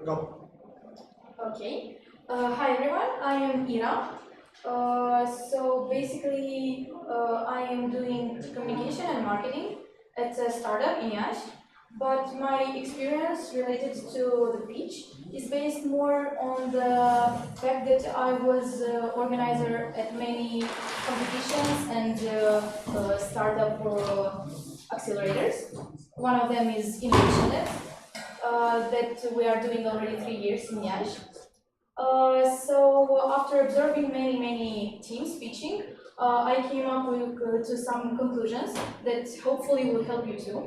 Go. Okay. Hi everyone, I am Ira. So basically, I am doing communication and marketing at a startup in Yash. But my experience related to the pitch is based more on the fact that I was organizer at many competitions and startup accelerators. One of them is Innovation Lab, that we are doing already 3 years in Yash. So after observing many teams pitching, I came up with to some conclusions that hopefully will help you too.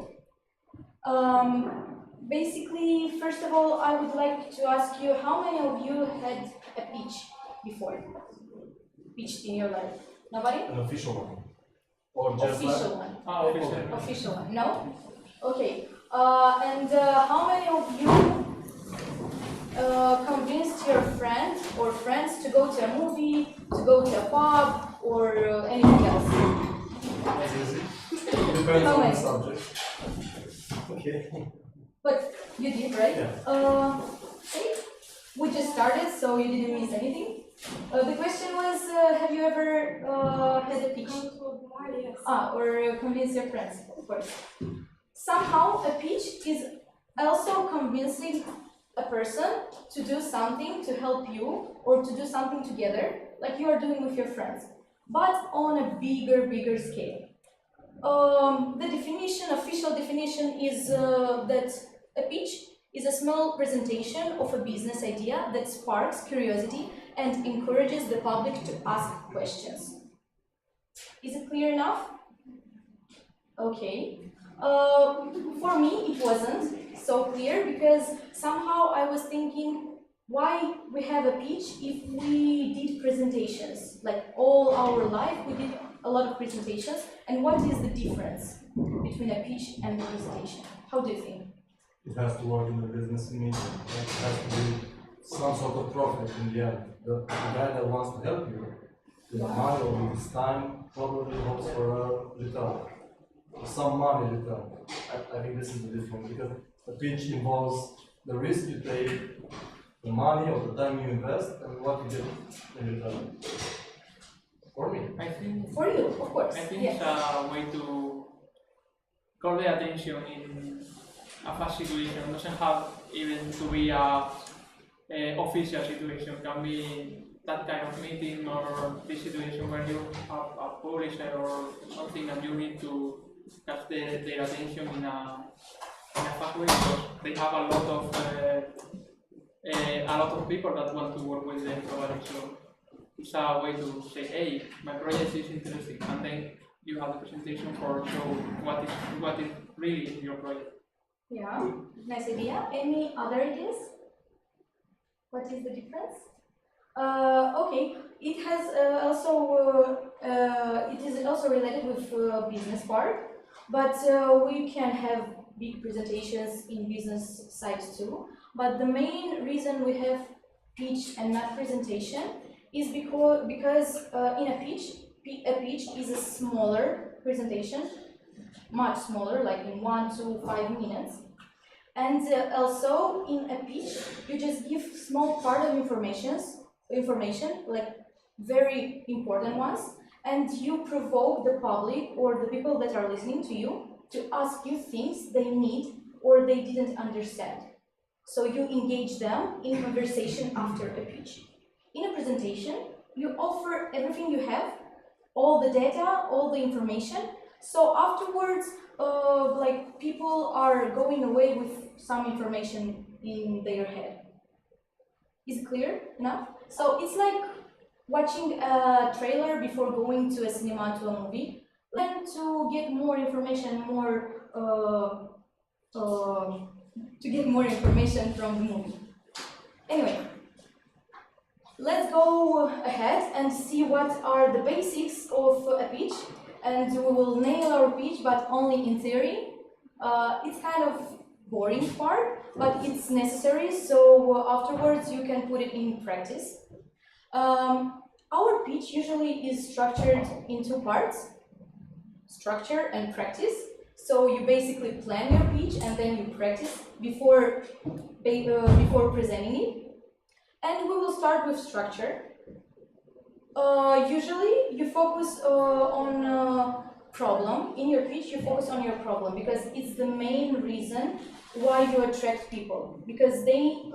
Basically, first of all, I would like to ask you, how many of you had a pitch before? Pitched in your life? Nobody? An official one. Or just official one. official. Official one. No? Okay. And how many of you convinced your friend or friends to go to a movie, to go to a pub, or anything else? That's easy. Depends on the subject. Okay. But you did, right? Yeah. Okay. We just started, so you didn't miss anything. The question was, have you ever had a pitch? Or convince your friends, of course. Somehow, a pitch is also convincing a person to do something to help you or to do something together, like you are doing with your friends, but on a bigger scale. The definition, official definition, is that a pitch is a small presentation of a business idea that sparks curiosity and encourages the public to ask questions. Is it clear enough? Okay. For me, it wasn't so clear because somehow I was thinking, why we have a pitch if we did presentations? Like all our life, we did a lot of presentations. And what is the difference between a pitch and a presentation? How do you think? It has to work in the business meeting. It has to be some sort of profit in the end. The guy that wants to help you with money or with his time probably hopes for a return. Some money return. I think this is the difference because the pitch involves the risk you take, the money or the time you invest, and what you get in return. For me. I think for you, of course. I think it's a way to call the attention in a fast situation. It doesn't have even to be a official situation. It can be that kind of meeting or this situation where you have a publisher or something and you need to catch their attention in a fast way because they have a lot of people that want to work with them probably. So it's a way to say, hey, my project is interesting, and then you have the presentation for show what is really in your project. Yeah, nice idea. Any other ideas? What is the difference? Okay, it has it is also related with business part, but we can have big presentations in business sites too. But the main reason we have pitch and not presentation is because in a pitch is a smaller presentation, much smaller, like in 1 to 5 minutes. And also in a pitch, you just give small part of information, like very important ones, and you provoke the public or the people that are listening to you to ask you things they need or they didn't understand. So you engage them in conversation after a pitch. In a presentation, you offer everything you have, all the data, all the information. So afterwards, like people are going away with some information in their head. Is it clear enough? So it's like watching a trailer before going to a cinema, to a movie. Then to get more information, from the movie. Anyway, let's go ahead and see what are the basics of a pitch, and we will nail our pitch, but only in theory. It's kind of boring part, but it's necessary, so afterwards you can put it in practice. Our pitch usually is structured in 2 parts, structure and practice. So you basically plan your pitch and then you practice before presenting it. And we will start with structure. Usually you focus on problem. In your pitch, you focus on your problem because it's the main reason why you attract people. Because they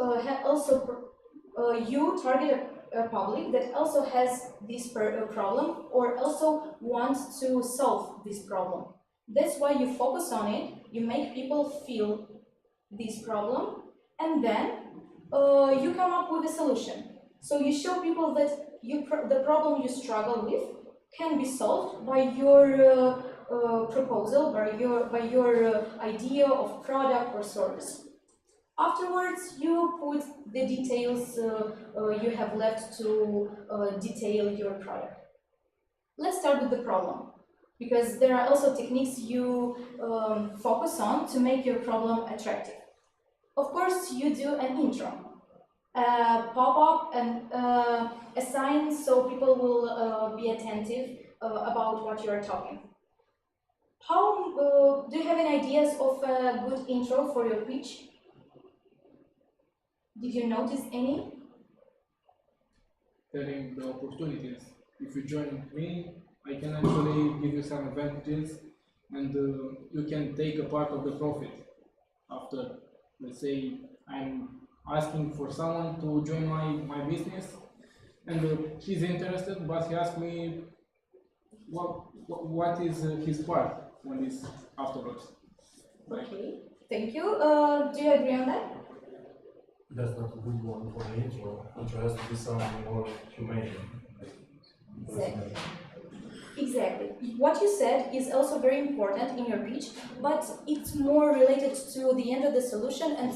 you target a public that also has this problem or also wants to solve this problem. That's why you focus on it, you make people feel this problem, and then you come up with a solution. So you show people that the problem you struggle with can be solved by your proposal, by your idea of product or service. Afterwards, you put the details you have left to detail your product. Let's start with the problem, because there are also techniques you focus on to make your problem attractive. Of course, you do an intro, pop-up and a sign so people will be attentive about what you are talking. How do you have any ideas of a good intro for your pitch? Did you notice any? Telling the opportunities. If you join me, I can actually give you some advantages, and you can take a part of the profit. After, let's say, I'm asking for someone to join my business, and he's interested, but he asked me what is his part on this afterwards. Okay, thank you. Do you agree on that? That's not a good one for the intro. Intro has to be something more humane. Exactly. Exactly. What you said is also very important in your pitch, but it's more related to the end of the solution and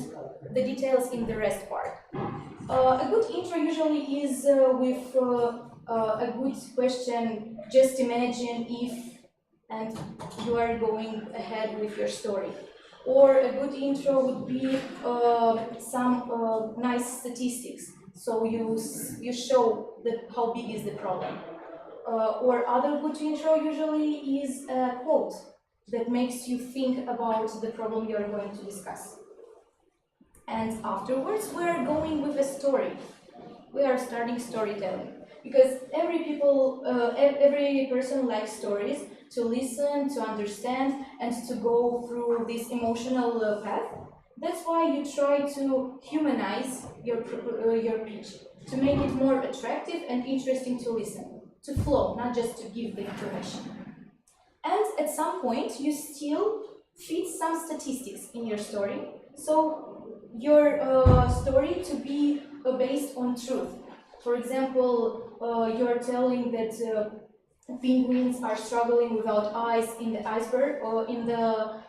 the details in the rest part. A good intro usually is with a good question. Just imagine if, and you are going ahead with your story. Or a good intro would be some nice statistics. So you show how big is the problem. Or other good intro usually is a quote that makes you think about the problem you are going to discuss. And afterwards, we are going with a story. We are starting storytelling because every person likes stories, to listen, to understand, and to go through this emotional path. That's why you try to humanize your pitch, to make it more attractive and interesting to listen, to flow, not just to give the information. And at some point, you still fit some statistics in your story, so your story to be based on truth. For example, you're telling that penguins are struggling without ice in the iceberg or in the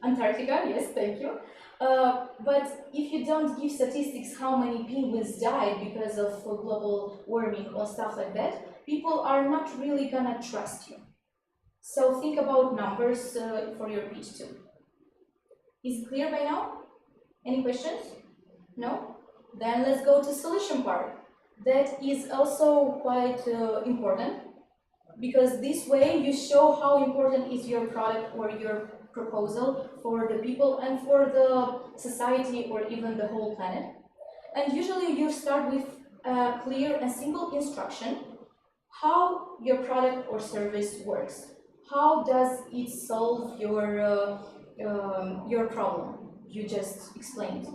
Antarctica, yes, thank you. But if you don't give statistics how many penguins died because of global warming or stuff like that, people are not really gonna trust you. So think about numbers for your pitch too. Is it clear by now? Any questions? No? Then let's go to solution part. That is also quite important, because this way you show how important is your product or your proposal for the people and for the society or even the whole planet. And usually you start with a clear and simple instruction how your product or service works. How does it solve your problem you just explained?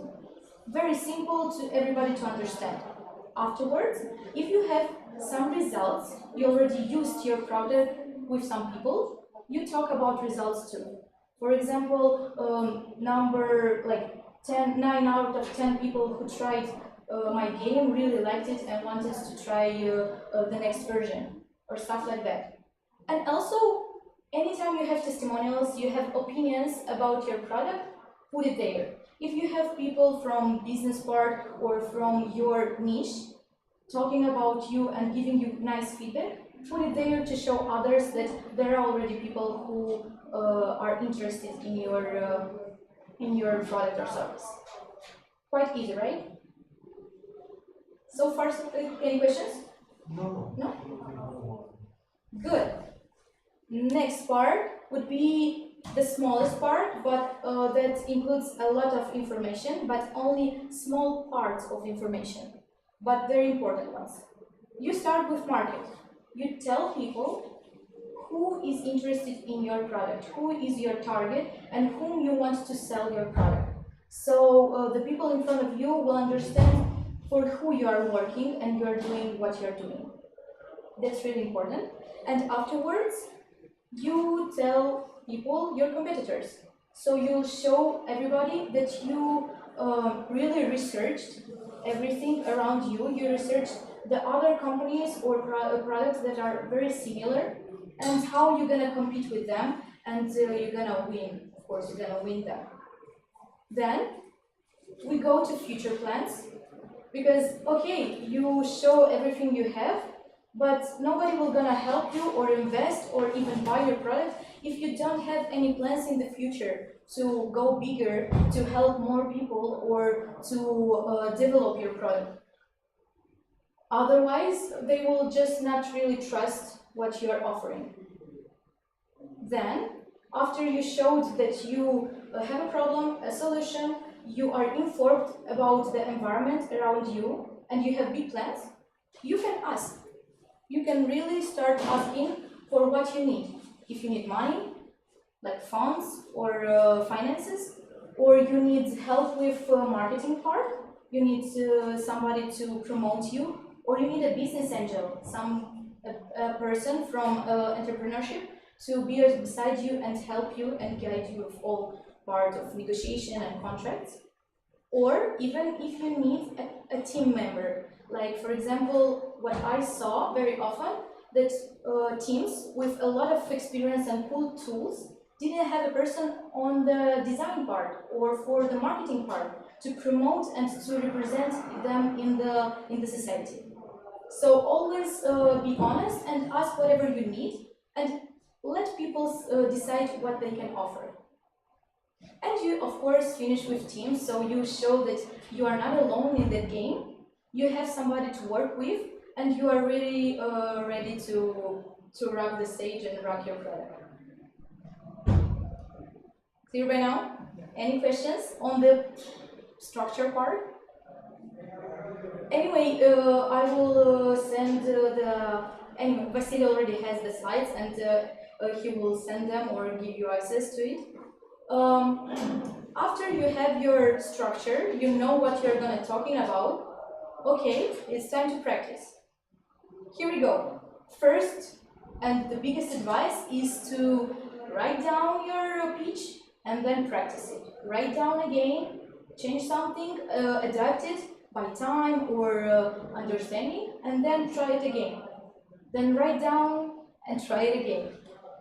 Very simple to everybody to understand. Afterwards, if you have some results, you already used your product with some people, you talk about results too. For example, number like 9 out of 10 people who tried my game really liked it and wanted to try the next version or stuff like that. And also, anytime you have testimonials, you have opinions about your product, put it there. If you have people from business part or from your niche talking about you and giving you nice feedback, put it there to show others that there are already people who are interested in your product or service. Quite easy, right? So far, any questions? No. No? Good. Next part, would be the smallest part, but that includes a lot of information, but only small parts of information, but very important ones. You start with market. You tell people who is interested in your product, who is your target, and whom you want to sell your product. So the people in front of you will understand for who you are working and you are doing what you are doing. That's really important. And afterwards, you tell people your competitors. So you'll show everybody that you really researched everything around you. You researched the other companies or products that are very similar and how you're gonna compete with them, and you're gonna win. Of course, you're gonna win them. Then we go to future plans, because okay, you show everything you have, but nobody will gonna help you or invest or even buy your product if you don't have any plans in the future to go bigger, to help more people, or to develop your product. Otherwise, they will just not really trust what you're offering. Then, after you showed that you have a problem, a solution, you are informed about the environment around you, and you have big plans, you can ask. You can really start asking for what you need. If you need money, like funds or finances, or you need help with marketing part, you need somebody to promote you, or you need a business angel, a person from entrepreneurship to be beside you and help you and guide you with all part of negotiation and contracts. Or even if you need a team member, like for example, what I saw very often, that teams with a lot of experience and cool tools didn't have a person on the design part or for the marketing part to promote and to represent them in the society. So always be honest and ask whatever you need, and let people decide what they can offer. And you, of course, finish with teams, so you show that you are not alone in that game. You have somebody to work with, and you are really ready to rock the stage and rock your product. Clear by now? Any questions on the structure part? Anyway, I will send anyway, Vasily already has the slides, and he will send them or give you access to it. After you have your structure, you know what you're gonna talking about. Okay, it's time to practice. Here we go. First, and the biggest advice is to write down your pitch and then practice it. Write down again, change something, adapt it by time or understanding, and then try it again. Then write down and try it again.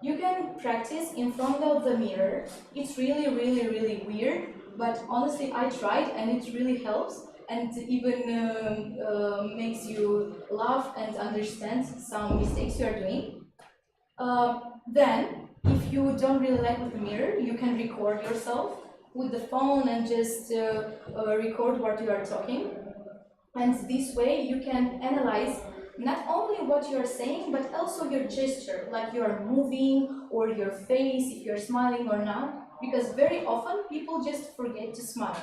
You can practice in front of the mirror. It's really, really, really weird, but honestly, I tried and it really helps, and even makes you laugh and understand some mistakes you are doing. Then, if you don't really like with the mirror, you can record yourself with the phone and just record what you are talking. And this way you can analyze not only what you are saying, but also your gesture, like you are moving, or your face, if you're smiling or not, because very often people just forget to smile.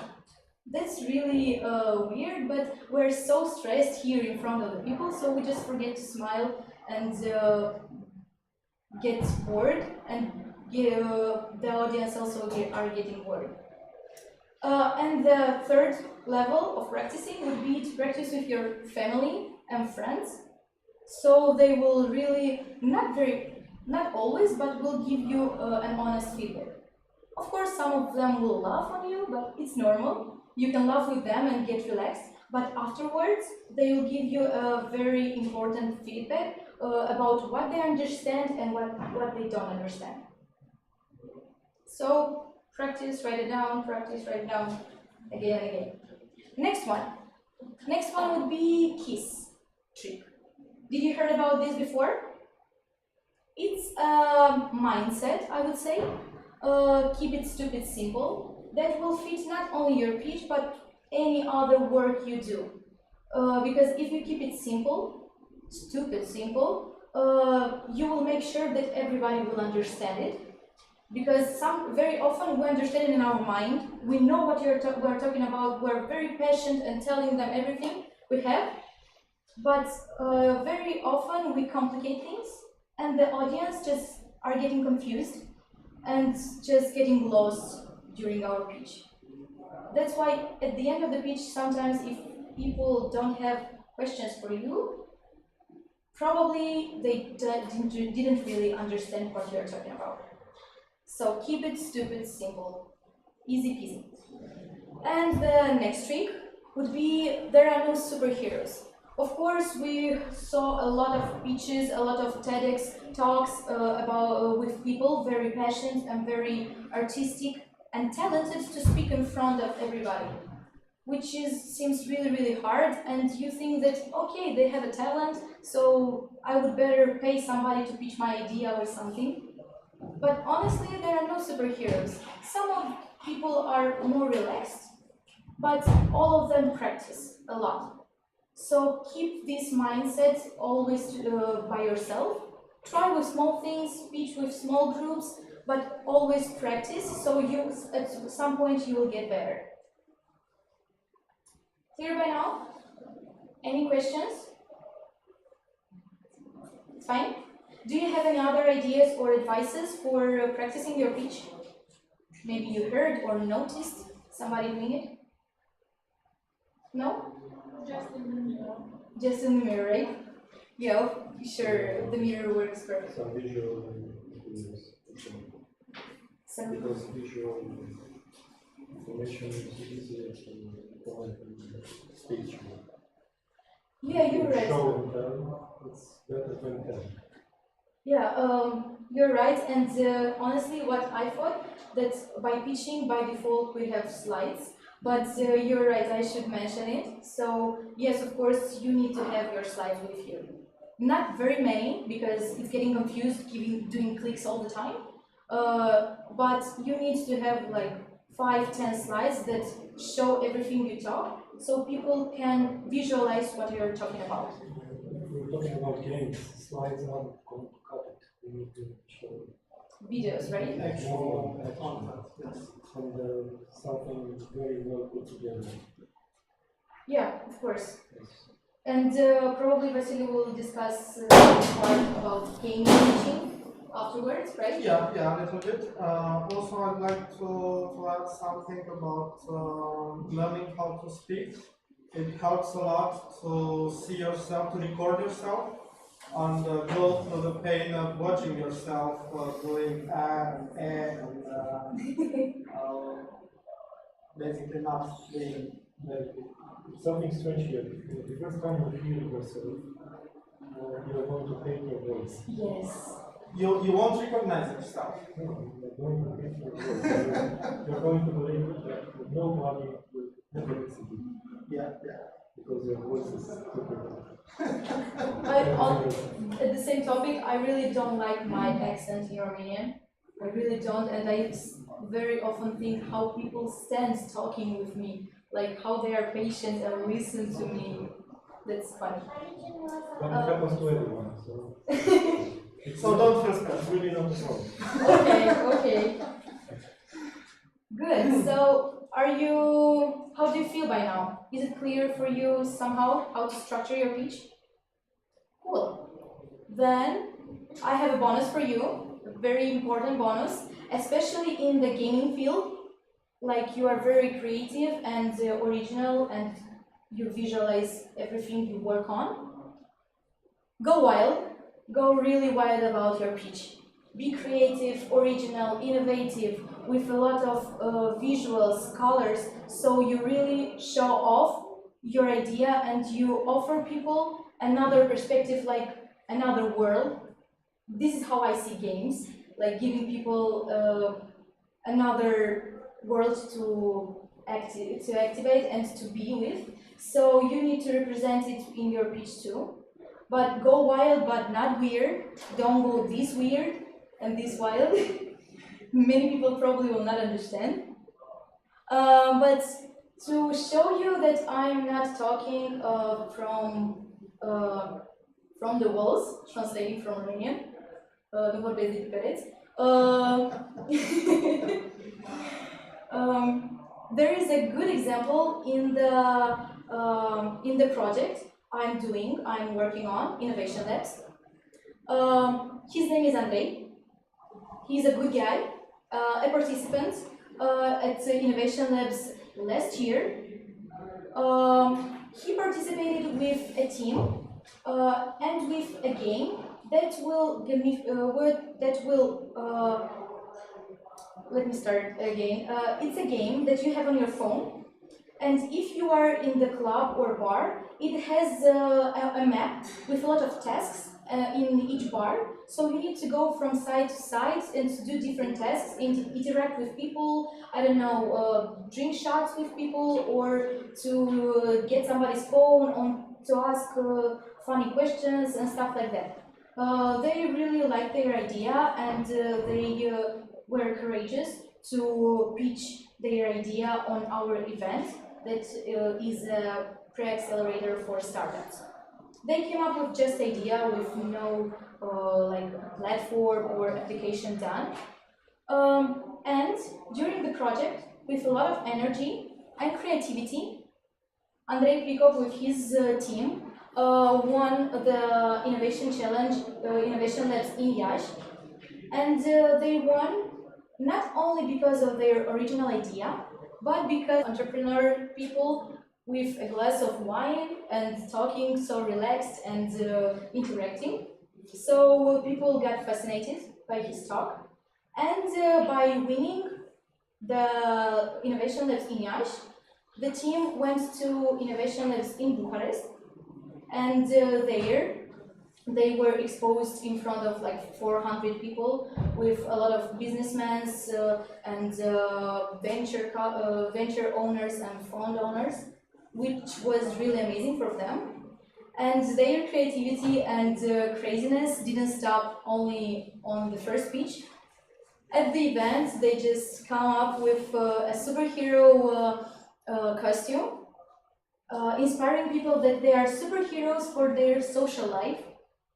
That's really weird, but we're so stressed here in front of the people, so we just forget to smile and get bored, and the audience also are getting bored. And the third level of practicing would be to practice with your family and friends. So they will really, not always, but will give you an honest feedback. Of course, some of them will laugh on you, but it's normal. You can laugh with them and get relaxed, but afterwards, they will give you a very important feedback about what they understand and what they don't understand. So, practice, write it down, again and again. Next one would be KISS trick. Did you heard about this before? It's a mindset, I would say. Keep it stupid simple. That will fit not only your pitch, but any other work you do. Because if you keep it simple, stupid simple, you will make sure that everybody will understand it. Because very often we understand it in our mind, we know what we're talking about, we're very patient and telling them everything we have, but very often we complicate things and the audience just are getting confused and just getting lost during our pitch. That's why at the end of the pitch, sometimes if people don't have questions for you, probably they didn't really understand what you're talking about. So keep it stupid, simple, easy peasy. And the next trick would be there are no superheroes. Of course, we saw a lot of pitches, a lot of TEDx talks with people very passionate and very artistic and talented to speak in front of everybody, which seems really, really hard, and you think that, okay, they have a talent, so I would better pay somebody to pitch my idea or something. But honestly, there are no superheroes. Some of people are more relaxed, but all of them practice a lot. So keep this mindset always by yourself. Try with small things, pitch with small groups, but always practice, so at some point you will get better. Clear by now? Any questions? It's fine? Do you have any other ideas or advices for practicing your pitch? Maybe you heard or noticed somebody doing it? No? Just in the mirror. Just in the mirror, right? Yeah, sure, the mirror works perfect. Some visual because visual information is easier to provide in speech. Yeah, you're right. Show and tell, it's better than tell. Yeah, you're right, and honestly what I thought, that by pitching, by default we have slides, but you're right, I should mention it. So yes, of course, you need to have your slides with you. Not very many, because it's getting confused doing clicks all the time, but you need to have like 5-10 slides that show everything you talk, so people can visualize what you're talking about. If we're talking about games, slides are going to cut it. We need to show Videos, right? actual content, yes, and something very well put together. Yeah, of course. Yes. And probably Vasily will discuss part about gaming teaching afterwards, right? Yeah, a little bit. Also, I'd like to add something about learning how to speak. It helps a lot to see yourself, to record yourself, and go through the pain of watching yourself doing and basically not being very good. Something strange here. The first time you hear yourself, you're going to hate your voice. Yes. You won't recognize yourself. No, you're going to hate your voice. You're going to believe that nobody will ever listen to you. Yeah. Because your voice is super At the same topic, I really don't like my accent in Romanian. I really don't, and I very often think how people stand talking with me, like how they are patient and listen to me. That's funny. But it happens to everyone, so So don't feel bad. it's really not a problem. Okay. Good. So, how do you feel by now? Is it clear for you somehow how to structure your pitch? Cool. Then, I have a bonus for you, a very important bonus, especially in the gaming field. Like, you are very creative and original, and you visualize everything you work on. Go wild. Go really wild about your pitch. Be creative, original, innovative, with a lot of visuals, colors, so you really show off your idea and you offer people another perspective, like another world. This is how I see games, like giving people another world to activate and to be with. So you need to represent it in your pitch too. But go wild, but not weird. Don't go this weird and this wild. Many people probably will not understand. But to show you that I'm not talking from the walls, translating from Romanian, nu vorbesc de pe pereți, Um, there is a good example in the project I'm working on, Innovation Labs. His name is Andrei. He's a good guy, a participant at Innovation Labs last year. He participated with a team and with a game that will let me start again. It's a game that you have on your phone, and if you are in the club or bar, it has a map with a lot of tasks in each bar. So you need to go from side to side and to do different tasks and interact with people. I don't know, drink shots with people, or to get somebody's phone on to ask funny questions and stuff like that. They really liked their idea, and they were courageous to pitch their idea on our event that is a pre-accelerator for startups. They came up with just idea with no like platform or application done. And during the project, with a lot of energy and creativity, Andrei Prikop with his team won the Innovation Challenge, Innovation Labs in Iași. And they won not only because of their original idea, but because entrepreneur people with a glass of wine and talking so relaxed and interacting. So people got fascinated by his talk. And by winning the Innovation Labs in Iași, the team went to Innovation Labs in Bucharest, and there they were exposed in front of like 400 people with a lot of businessmen and venture owners and fund owners, which was really amazing for them. And their creativity and craziness didn't stop only on the first speech. At the event, they just come up with a superhero costume, inspiring people that they are superheroes for their social life,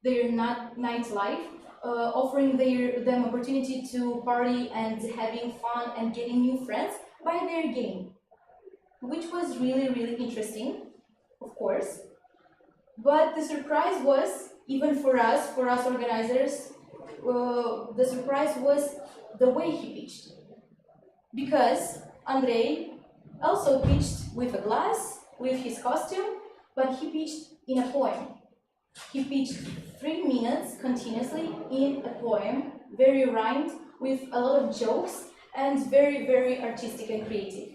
their nightlife, offering them opportunity to party and having fun and getting new friends by their game, which was really, really interesting, of course. But the surprise was, even for us organizers, the surprise was the way he pitched. Because Andrei also pitched with a glass, with his costume, but he pitched in a poem. He pitched 3 minutes continuously in a poem, very rhymed, with a lot of jokes, and very, very artistic and creative.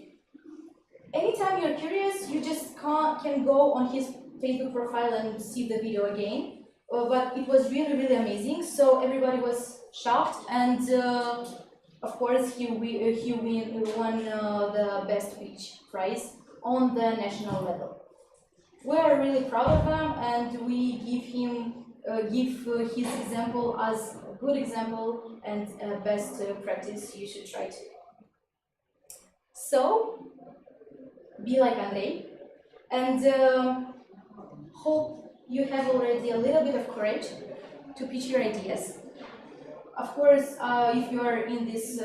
Anytime you're curious, you just can go on his Facebook profile and see the video again. But it was really, really amazing, so everybody was shocked, and of course he won the best pitch prize on the national level. We are really proud of him, and we give his example as a good example and best practice you should try to. So, be like Andrei, and hope you have already a little bit of courage to pitch your ideas. Of course, if you are in this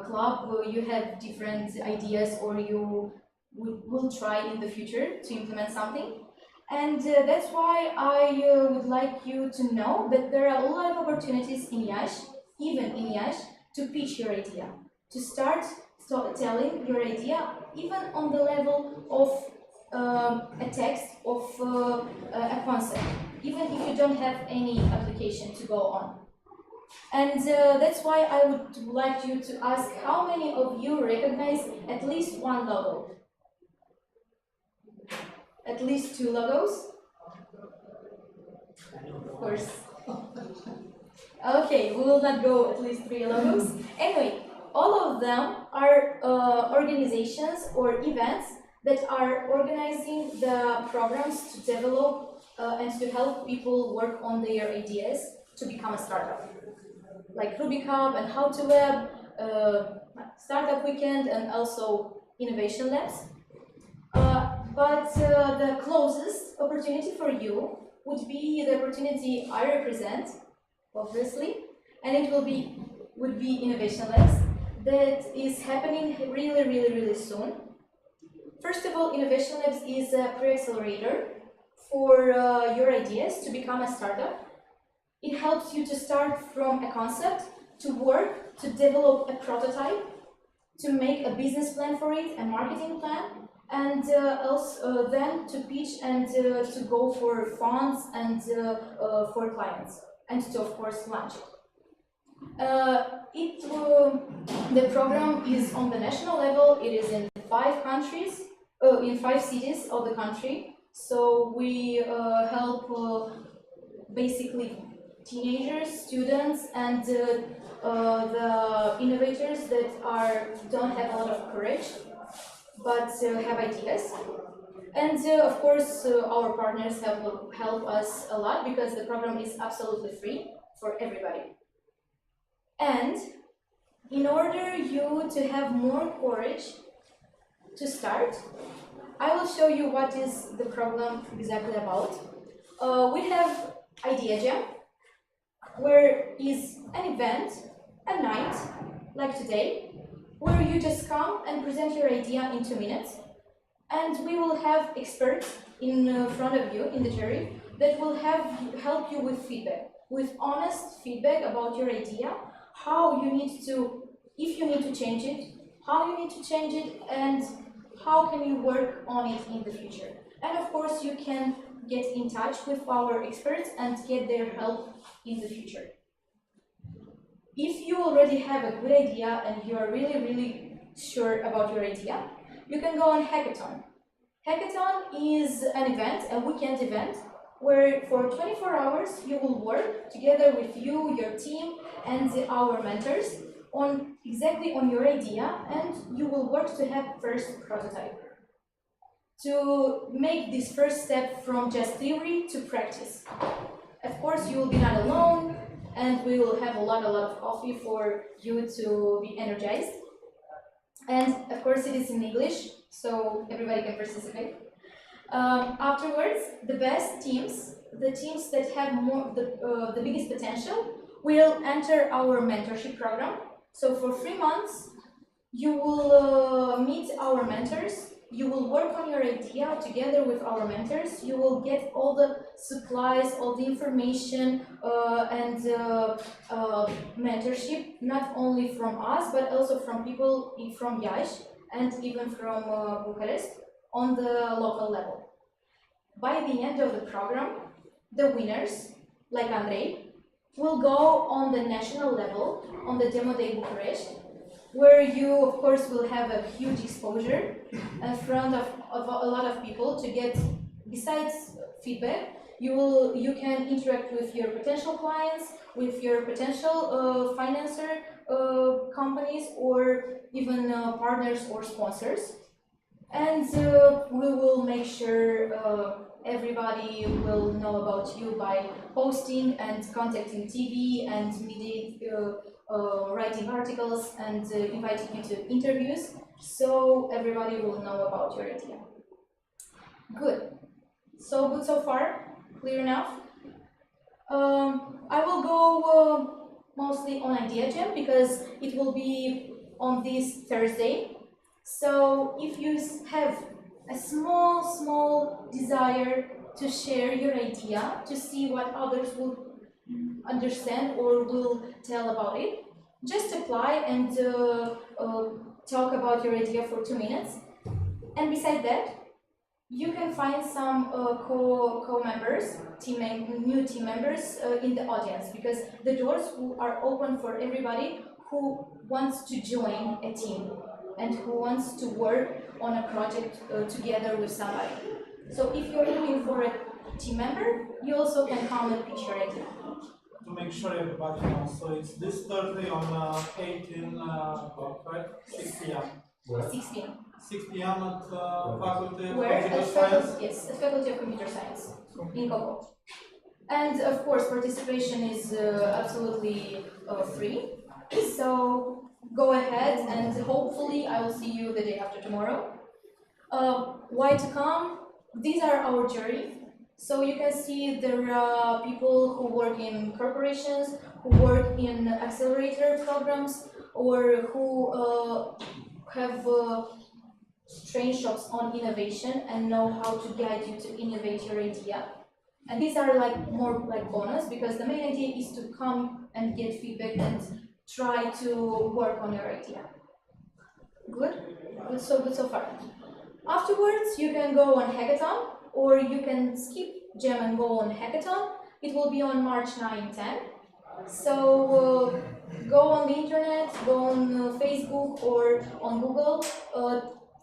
club, you have different ideas, or you will try in the future to implement something. And that's why I would like you to know that there are a lot of opportunities in Iași, even in Iași, to pitch your idea, to start telling your idea, even on the level of a text, of a concept, even if you don't have any application to go on. And that's why I would like you to ask how many of you recognize at least one logo? At least 2 logos? Of course. Okay, we will not go at least 3 logos. Anyway, all of them are organizations or events that are organizing the programs to develop and to help people work on their ideas to become a startup. Like Rubicon and How to Web, Startup Weekend, and also Innovation Labs. But the closest opportunity for you would be the opportunity I represent, obviously, and it would be Innovation Labs that is happening really soon. First of all, Innovation Labs is a pre-accelerator for your ideas to become a startup. It helps you to start from a concept, to work, to develop a prototype, to make a business plan for it, a marketing plan, and also then to pitch and to go for funds and for clients, and to of course launch it. The program is on the national level. It is in 5 countries, in 5 cities of the country. So we help basically teenagers, students, and the innovators that don't have a lot of courage, but have ideas. And of course, our partners have helped us a lot because the program is absolutely free for everybody. And in order you to have more courage to start, I will show you what is the program exactly about. We have Idea Jam, where is an event, a night, like today, where you just come and present your idea in 2 minutes, and we will have experts in front of you in the jury that will help you with feedback, with honest feedback about your idea, how you need to, if you need to change it, how you need to change it, and how can you work on it in the future. And of course, you can get in touch with our experts and get their help in the future. If you already have a good idea and you are really sure about your idea, you can go on Hackathon. Hackathon is an event, a weekend event, where for 24 hours you will work together with you, your team, and our mentors exactly on your idea, and you will work to have first prototype. To make this first step from just theory to practice. Of course, you will be not alone, and we will have a lot of coffee for you to be energized. And of course, it is in English, so everybody can participate. Afterwards, the best teams, the teams that have the biggest potential, will enter our mentorship program. So for 3 months, you will meet our mentors. You will work on your idea together with our mentors. You will get all the supplies, all the information, and mentorship, not only from us, but also from people from Iași and even from Bucharest on the local level. By the end of the program, the winners, like Andrei, will go on the national level, on the Demo Day Bucharest, where you, of course, will have a huge exposure in front of a lot of people to get, besides feedback, you can interact with your potential clients, with your potential financer companies, or even partners or sponsors. And we will make sure everybody will know about you by posting and contacting TV and media, writing articles and inviting you to interviews, so everybody will know about your idea. Good. So good so far? Clear enough? I will go mostly on Idea Jam because it will be on this Thursday. So if you have a small desire to share your idea, to see what others will understand or will tell about it, just apply and talk about your idea for 2 minutes. And beside that, you can find some co-members, new team members in the audience, because the doors are open for everybody who wants to join a team and who wants to work on a project together with somebody. So if you're looking for a team member, you also can come and pitch your idea. To make sure everybody knows, so it's this Thursday on 18 o'clock, right? 6 p.m. 6 p.m. 6 p.m. at Faculty of Where? Computer At Science? Yes, at Faculty of Computer Science in Kopo. And of course, participation is absolutely free. So go ahead, and hopefully I will see you the day after tomorrow. Why to come? These are our jury. So you can see there are people who work in corporations, who work in accelerator programs or who have train shops on innovation and know how to guide you to innovate your idea. And these are like more like bonus, because the main idea is to come and get feedback and try to work on your idea. Good? Good so far. Afterwards, you can go on hackathon, or you can skip Gem and go on hackathon. It will be on March 9-10. So go on the internet, go on Facebook or on Google,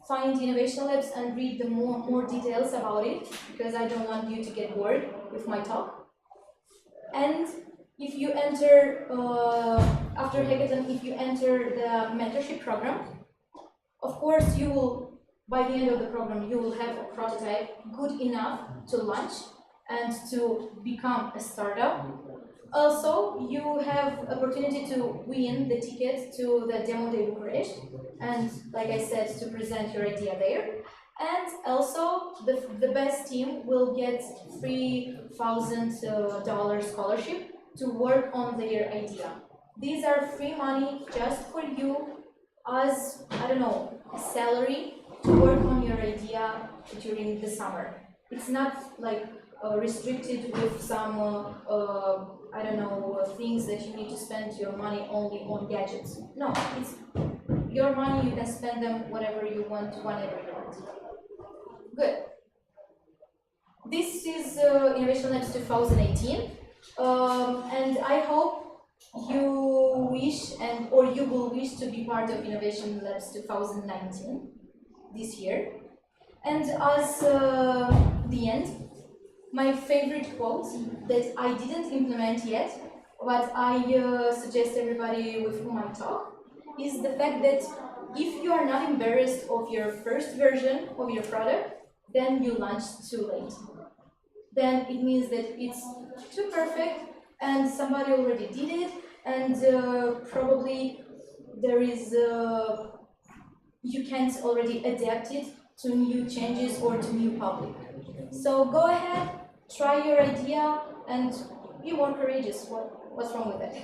find innovation labs and read the more details about it, because I don't want you to get bored with my talk. And if you enter, after hackathon, if you enter the mentorship program, of course you will, by the end of the program, you will have a prototype good enough to launch and to become a startup. Also, you have opportunity to win the ticket to the demo day Bucharest, and like I said, to present your idea there. And also, the best team will get $3,000 scholarship to work on their idea. These are free money just for you as, I don't know, a salary to work on your idea during the summer. It's not like restricted with some, I don't know, things that you need to spend your money only on gadgets. No, it's your money, you can spend them whatever you want, whenever you want. Good. This is Innovation Labs 2018, and I hope you wish or you will wish to be part of Innovation Labs 2019 this year. And as the end, my favorite quote that I didn't implement yet, but I suggest everybody with whom I talk, is the fact that if you are not embarrassed of your first version of your product, then you launched too late. Then it means that it's too perfect and somebody already did it, and probably there is you can't already adapt it to new changes or to new public. So go ahead, try your idea, and be more courageous. What's wrong with that?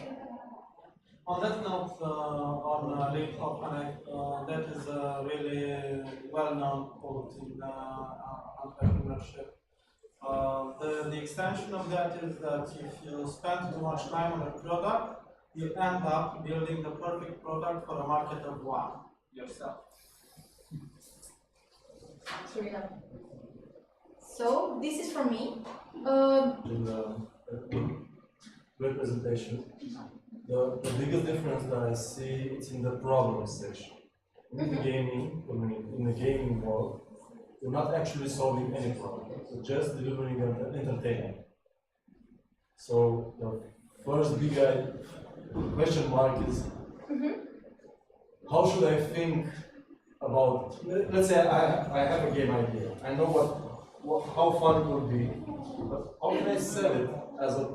On that note, on Leap of Connect, that is a really well-known quote in entrepreneurship. The extension of that is that if you spend too much time on a product, you end up building the perfect product for a market of one, yourself. True enough. So this is from me. Great presentation. The biggest difference that I see is in the problem section. In the gaming community, in the gaming world, you're not actually solving any problem. You're just delivering entertainment. So the first big question mark is, how should I think about? Let's say I have a game idea. I know how fun it would be, but how can I sell it as a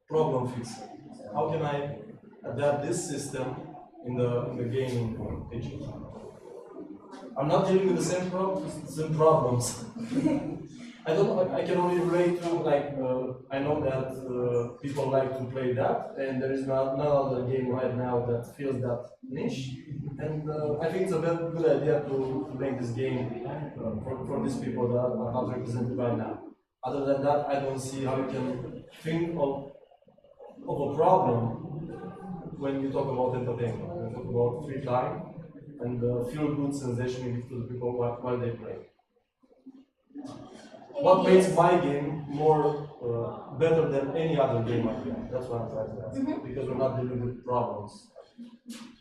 problem fixer? How can I adapt this system in the gaming picture? I'm not dealing with the same problems. I can only relate to, like, I know that people like to play that, and there is no other game right now that fills that niche. And I think it's a very good idea to make this game for these people that are not represented right now. Other than that, I don't see how you can think of a problem when you talk about entertainment. When you talk about free time and feel-good sensation you give to the people while they play. What makes my game more better than any other game I play? That's what I'm trying to ask. Because we're not dealing with problems.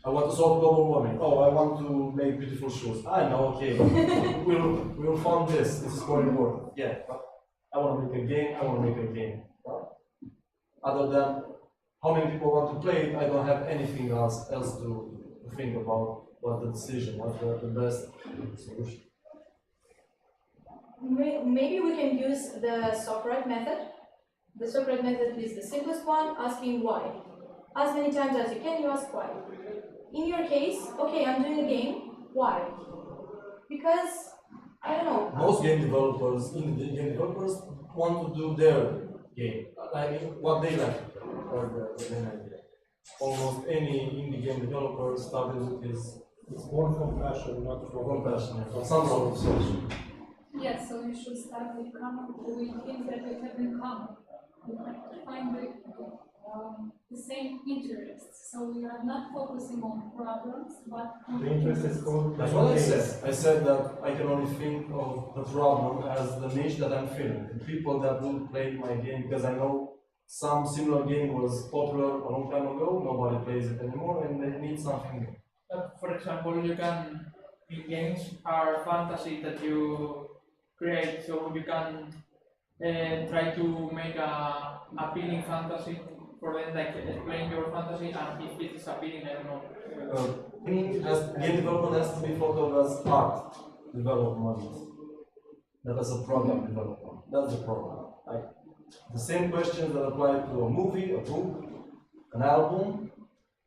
I want to solve global warming. Oh, I want to make beautiful shoes. I know, okay. we'll fund this. This is more important. Yeah, but I want to make a game. I want to make a game. Other than how many people want to play it, I don't have anything else to think about. What's the decision? What's the best solution? Maybe we can use the Socrates method. The Socrates method is the simplest one, asking why. As many times as you can, you ask why. In your case, okay, I'm doing a game. Why? Because, I don't know. Most game developers, want to do their game. I mean, what they like, or the main idea. almost any indie game developer started with his It's born from passion, not from passion, from some sort of source. Yes, so you should start with things that you have in common. You have to find the same interests. So we are not focusing on problems, but on The interest is called. That's what I said. I said that I can only think of the problem as the niche that I'm feeling. The people that will play my game, because I know some similar game was popular a long time ago, nobody plays it anymore, and they need something new. For example, you can, in games, are fantasy that you create, so you can try to make a appealing fantasy for them, like explain your fantasy, and if it is appealing, I don't know. Game development has to be thought of as art development, not as a product development. That's the problem. Like, the same questions that apply to a movie, a book, an album,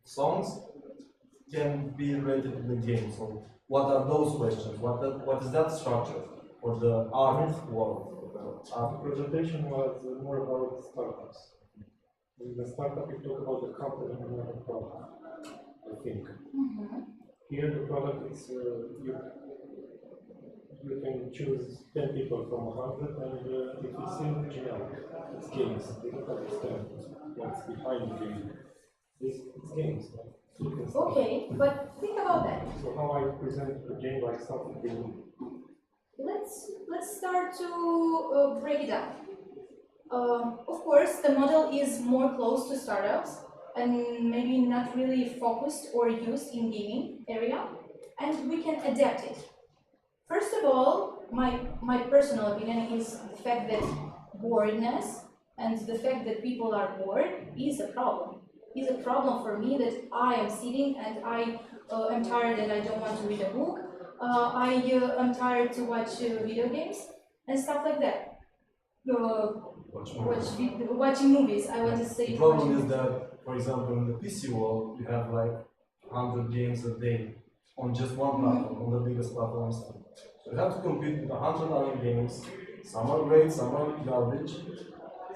songs, can be related to the game. So, what are those questions? What is that structure for the art world? The presentation was more about startups. In the startup, you talk about the company and not the product, I think. Here, the product is you can choose 10 people from 100, and if you see generic, it's games. They don't understand what's behind the game. It's games. Right? So you can start. Okay, but think about that. So how I present the game like something new. Let's start to break it down. Of course, the model is more close to startups and maybe not really focused or used in gaming area, and we can adapt it. First of all, my personal opinion is the fact that boredness and the fact that people are bored is a problem. Is a problem for me that I am sitting and I am tired and I don't want to read a book. I am tired to watch video games and stuff like that. Watching movies. I want to say. The problem is that, for example, in the PC world, you have like 100 games a day on just one platform, on the biggest platforms. So you have to compete with 100 other games. Some are great, some are garbage.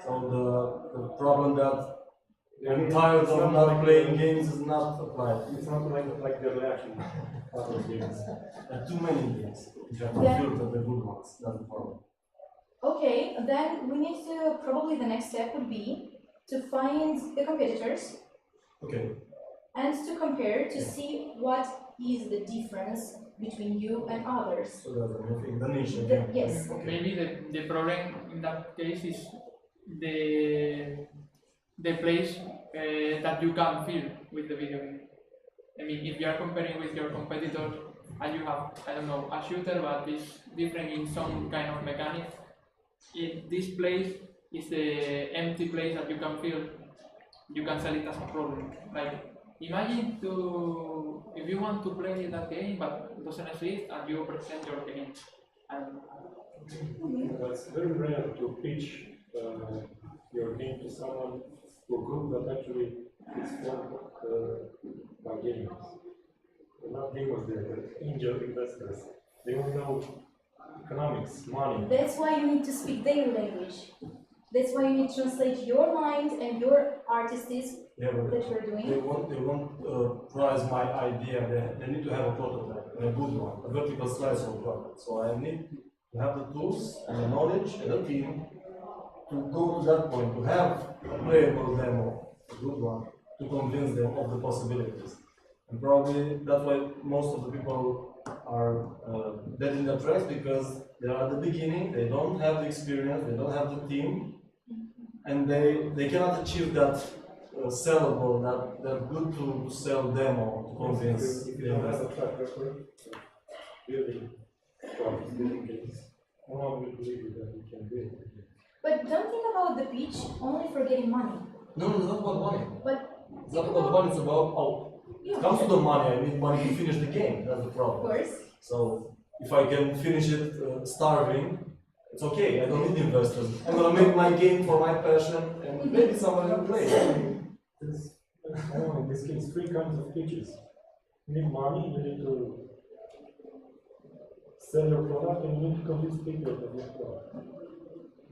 So the problem that I'm tired of not playing games is not applied. It's not like the reaction other games. There are too many games. You have to filter the good ones. That's the problem. Okay, then we need to, probably the next step would be to find the competitors. Okay. And to compare to see what is the difference between you and others. So that's the niche again. Yes. Maybe the problem in that case is the place that you can feel with the video game. I mean, if you are comparing with your competitors and you have, I don't know, a shooter but it's different in some kind of mechanic, this place is the empty place that you can feel, you can sell it as a problem. Like, imagine if you want to play that game but it doesn't exist and you present your game. It's very rare to pitch your game to someone to a group that actually is formed by gamers. They're not gamers, they're angel investors. They don't know economics, money. That's why you need to speak their language. That's why you need to translate your mind and your artistry that you're doing. They won't prize my idea. They need to have a prototype, and a good one, a vertical slice of product. So I need to have the tools and the knowledge and the team to go to that point, to have a playable demo, a good one, to convince them of the possibilities. And probably that's why most of the people are dead in the tracks, because they are at the beginning, they don't have the experience, they don't have the team, and they cannot achieve that sellable, that good to sell demo to convince If the you don't have investor. a track record, building products, building games, no one will believe you that you can do it. But don't think about the pitch only for getting money. No, it's not about money. But It's not about the money, it's about, it comes to the money, I need money to finish the game, that's the of problem. course. So, if I can finish it starving, it's okay, I don't need investors. I'm gonna make my game for my passion, and maybe someone will play. I don't know, in this case, 3 kinds of pitches. You need money, you need to sell your product, and you need to convince people of your product.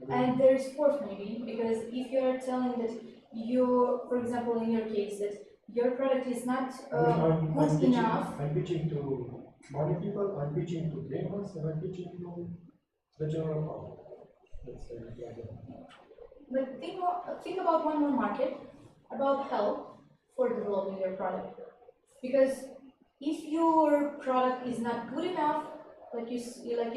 And there's fourth maybe, because if you are telling that you, for example, in your case, that your product is not I'm good pitching, enough. I'm pitching to money people, I'm pitching to gamers, and I'm pitching to the general public. Let's say like that. But think about one more market, about help for developing your product. Because if your product is not good enough, like you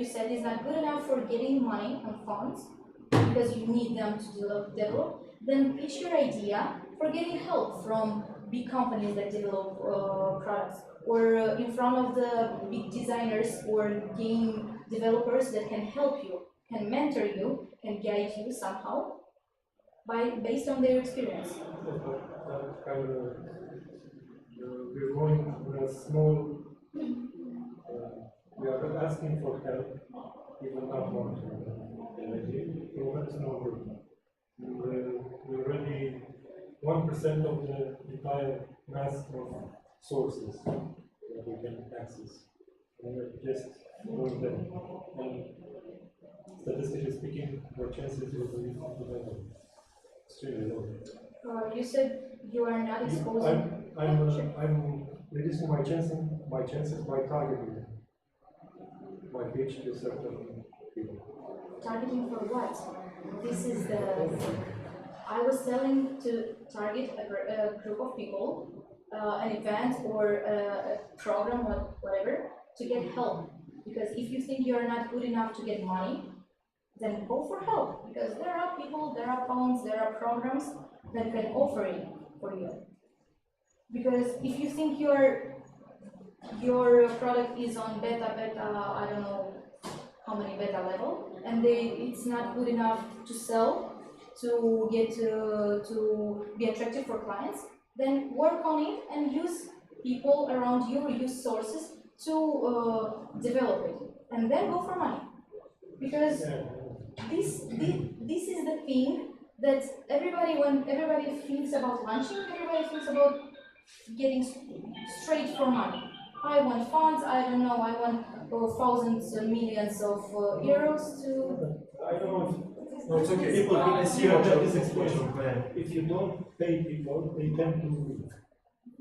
said, is not good enough for getting money and funds, because you need them to develop, then pitch your idea for getting help from big companies that develop products, or in front of the big designers or game developers that can help you, can mentor you, can guide you somehow based on their experience. We're going with a small, we are asking for help, even not one we're a small group. We're already 1% of the entire mass of sources that we can access. And we're just going there. And statistically speaking, our chances will be extremely low. You said you are not exposing. I'm reducing my chances by targeting my pitch to certain people. Targeting for what? This is the. I was telling to target a group of people, an event or a program, whatever, to get help. Because if you think you are not good enough to get money, then go for help. Because there are people, there are funds, there are programs that can offer it for you. Because if you think your product is on beta, I don't know how many beta level, and it's not good enough to sell, to get to be attractive for clients, then work on it and use people around you, use sources to develop it, and then go for money. Because this is the thing that when everybody thinks about launching, everybody thinks about getting straight for money. I want funds, I don't know, I want thousands, millions of euros to. I don't know if No, it's okay. people I see you what have this this explanation explanation. plan. If you don't pay people, they tend to leave.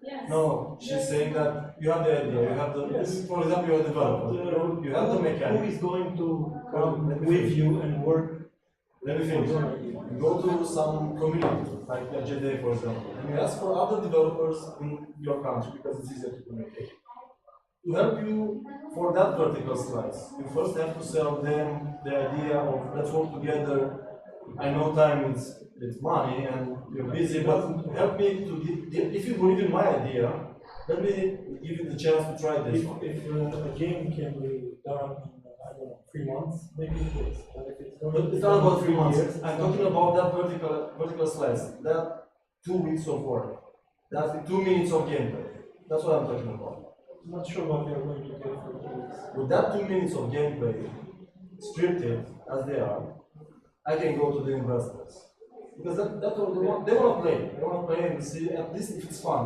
Yes. No, she's saying that you have the idea, you have the, Yes. for example, you're a developer, you have the Who mechanic. is going to come Let me with finish. you and work? Let me finish. You go to some community, like JD for example, and you ask for other developers in your country because it's easier to communicate. To help you for that vertical slice, you first have to sell them the idea of let's work together. I know time is money and you're busy, but help me to give, if you believe in my idea, let me give you the chance to try this one. If a game can be done in, I don't know, 3 months, maybe it is. But if it's going But to it's be not done about in 3 months. years, I'm talking about that vertical slice. That 2 weeks of work. That's the 2 minutes of gameplay. That's what I'm talking about. I'm not sure what you're going to get for 2 weeks. With that 2 minutes of gameplay, scripted as they are, I can go to the investors. Because that's what they want. They want to play. They want to play and see, at least if it's fun.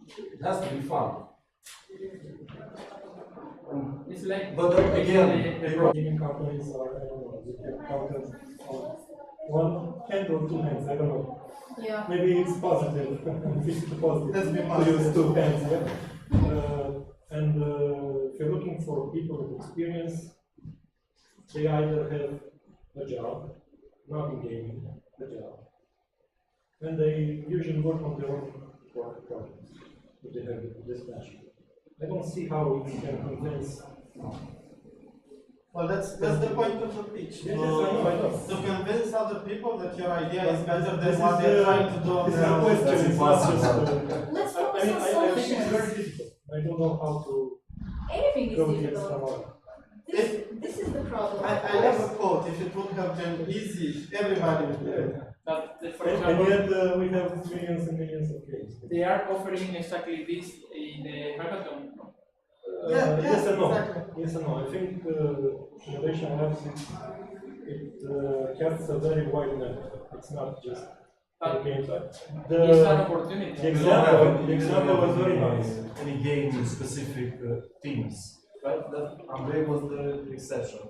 It has to be fun. It's like. But then again, Gaming companies are, I don't know, you can count them on one hand or 2 hands, I don't know. Yeah. Maybe it's positive, it's positive. Let's be to positive. use 2 hands, yeah. And if you're looking for people with experience, they either have a job, not in gaming, a job, and they usually work on their own projects if they have this passion. I don't see how you can convince. Well, that's the point of the pitch. Yes, yes, I know. To convince other people that your idea is better This than is what they're the- trying to do on This is their a own. question, That's it's not just. Let's I focus mean, on I think it's solutions. very difficult. I don't know how to Anything is go against difficult. someone. This is the problem. I love a quote. If it would have been easy, everybody would do it. But for And example, yet we have millions and millions of cases. they are offering exactly this in the hackathon. Yes and no. exactly. Yes and no. I think innovation labs it casts a very wide net. It's not just But games. it's an The opportunity. the example was very nice. Any game with specific themes, right? That Andrei was the exception.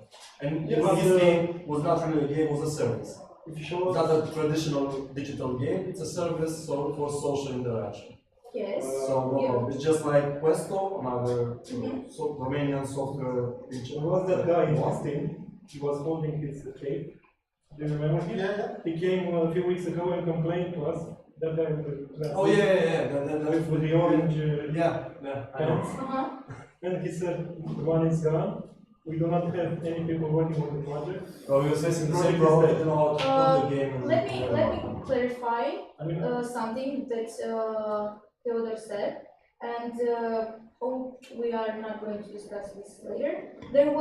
And Yes, even his but, game was not really a game, it was a service. If you show It's us, not a traditional digital game, it's a service for social interaction. Yes. So it's just like Questo, another Mhm. Romanian software feature. There was that guy in Austin, he was holding his cake. Do you remember him? Yeah. He came a few weeks ago and complained to us. That guy with the Oh yeah. with the orange Yeah. I know. pants. Uh-huh. And he said the money is gone. We do not have any people working on the project. Oh, you're facing the same Project is problem. dead. You know how to put the game. Let me clarify I mean, something that Theodore said, and hope we are not going to discuss this later. There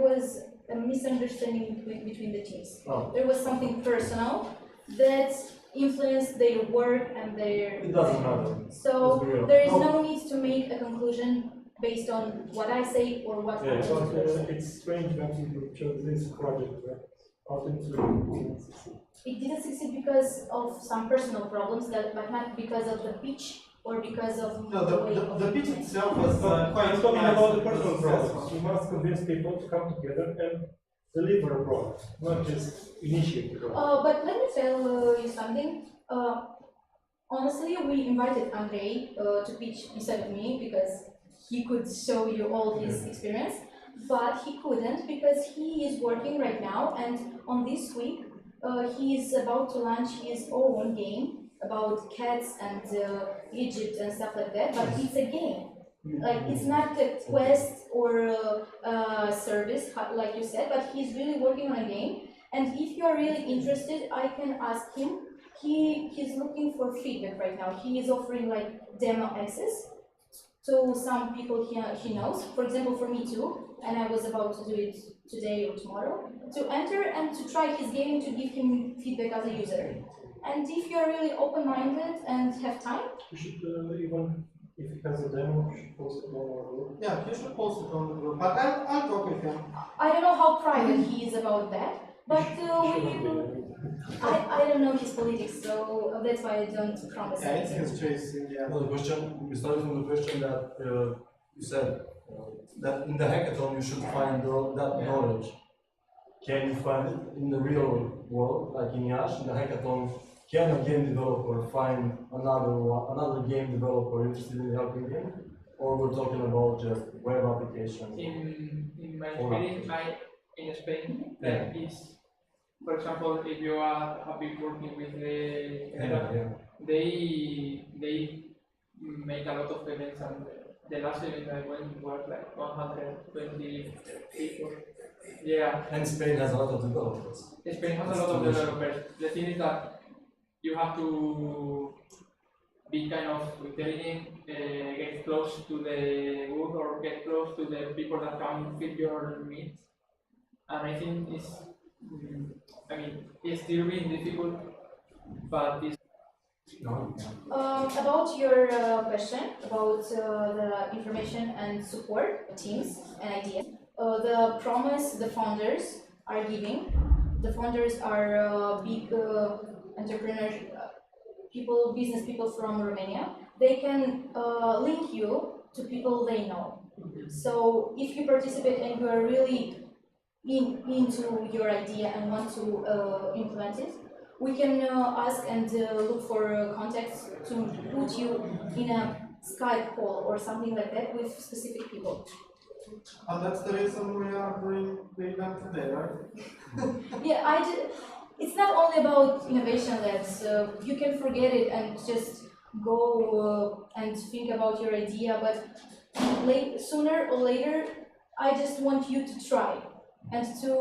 was a misunderstanding between the teams. Oh. There was something personal that influenced their work and their. It doesn't matter. So Let's be real. there is no need to make a conclusion based on what I say or what Yeah, I but it's strange that you chose this project. Often didn't succeed. It didn't succeed because of some personal problems, but not because of the pitch or because of No, the way. the pitch itself was quite I'm talking nice. about the personal It was problems. successful. You must convince people to come together and deliver a product, not just initiate the product. But let me tell you something. Honestly, we invited Andrei to pitch instead of me because he could show you all his experience, but he couldn't because he is working right now, and on this week he is about to launch his own game about cats and Egypt and stuff like that. But it's a game. Like it's not a quest or a service like you said, but he's really working on a game. And if you are really interested, I can ask him. He's looking for feedback right now. He is offering like demo access to some people he knows. For example, for me too, and I was about to do it today or tomorrow, to enter and to try his game to give him feedback as a user. And if you are really open-minded and have time, You should even, if it has a demo, you should post it on our group. Yeah, you should post it on the group. But I'll talk with him. I don't know how private he is about that, but Shouldn't be. I don't know his politics, so that's why I don't promise Yeah, it's anything. his choice in the end. Well, the question, we started from the question that you said that in the hackathon you should find that knowledge. Can you find it in the real world, like in Yash, in the hackathon? Can a game developer find another game developer interested in helping him? Or we're talking about just web applications? In my experience, in Spain, Yeah. is, for example, if you are happy working with the Yeah. they make a lot of events, and the last event I went was like 120 people. Yeah, And Spain has a lot of developers. Spain has a lot of developers. The thing is that you have to be kind of intelligent, get close to the booth or get close to the people that can fit your needs. And I think it's, it's still being difficult, but it's About your question about the information and support teams and ideas, the promise the founders are giving. The founders are big entrepreneurs, business people from Romania. They can link you to people they know. So if you participate and you are really into your idea and want to implement it, we can ask and look for contacts to put you in a Skype call or something like that with specific people. And that's the reason we are doing the event today, right? Yeah, it's not only about innovation labs. You can forget it and just go and think about your idea, but sooner or later, I just want you to try and to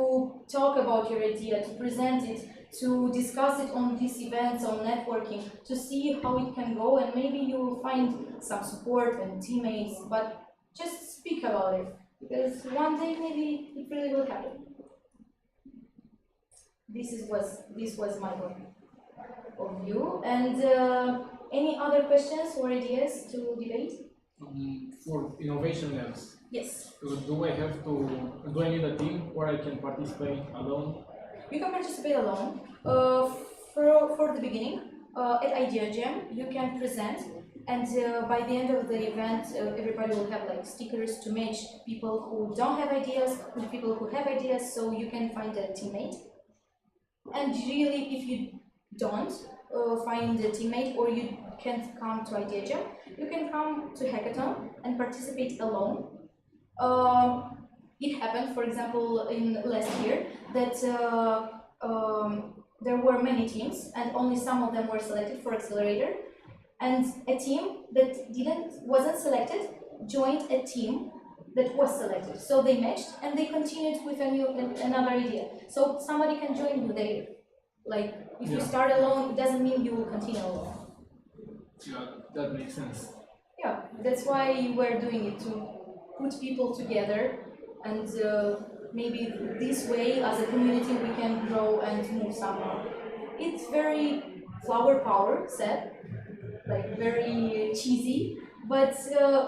talk about your idea, to present it, to discuss it on these events, on networking, to see how it can go, and maybe you will find some support and teammates, but just speak about it, because one day maybe it really will happen. This was my point of view. And any other questions or ideas to debate? For innovation labs, Yes. do I need a team or I can participate alone? You can participate alone. For the beginning, at Idea Jam, you can present, and by the end of the event, everybody will have like stickers to match people who don't have ideas with people who have ideas, so you can find a teammate. And really, if you don't, find a teammate or you can't come to Idea Jam, you can come to hackathon and participate alone. It happened, for example, in last year that there were many teams and only some of them were selected for accelerator, and a team that wasn't selected joined a team that was selected. So they matched and they continued with another idea. So somebody can join you there. Like if you start alone, it doesn't mean you will continue alone. Yeah, that makes sense. Yeah, that's why we're doing it, to put people together, and maybe this way as a community we can grow and move somewhere. It's very flower power said, like very cheesy, but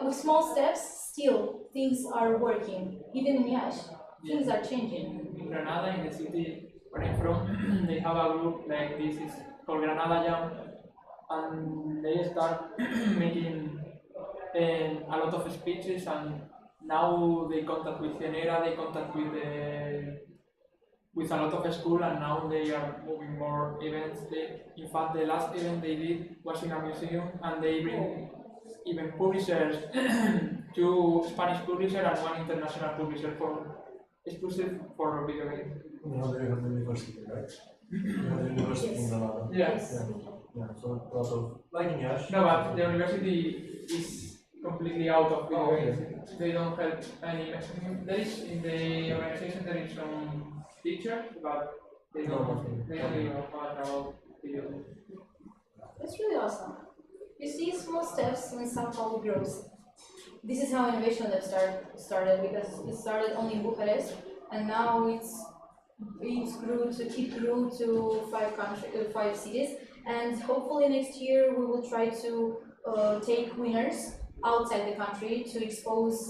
with small steps still things are working. Even in Yash, things are changing. In Granada, in the city where I'm from, they have a group like this, is called Granada Jam, and they start making a lot of speeches, and now they contact with Genera, they contact with a lot of school, and now they are moving more events. In fact, the last event they did was in a museum, and they bring even publishers, two Spanish publishers and one international publisher for exclusive for video games. You know, they have the university, right? You have the university in Granada. Yes. Yeah, so a lot of, like in Yash. No, but the university is completely out of video Oh, okay. games. They don't help any. There is in the organization there is some teachers, but they don't. They only know about video games. That's really awesome. You see small steps when Sao Paulo grows. This is how Innovation Lab started, because it started only in Bucharest, and now it grew to 5 cities, and hopefully next year we will try to take winners outside the country to expose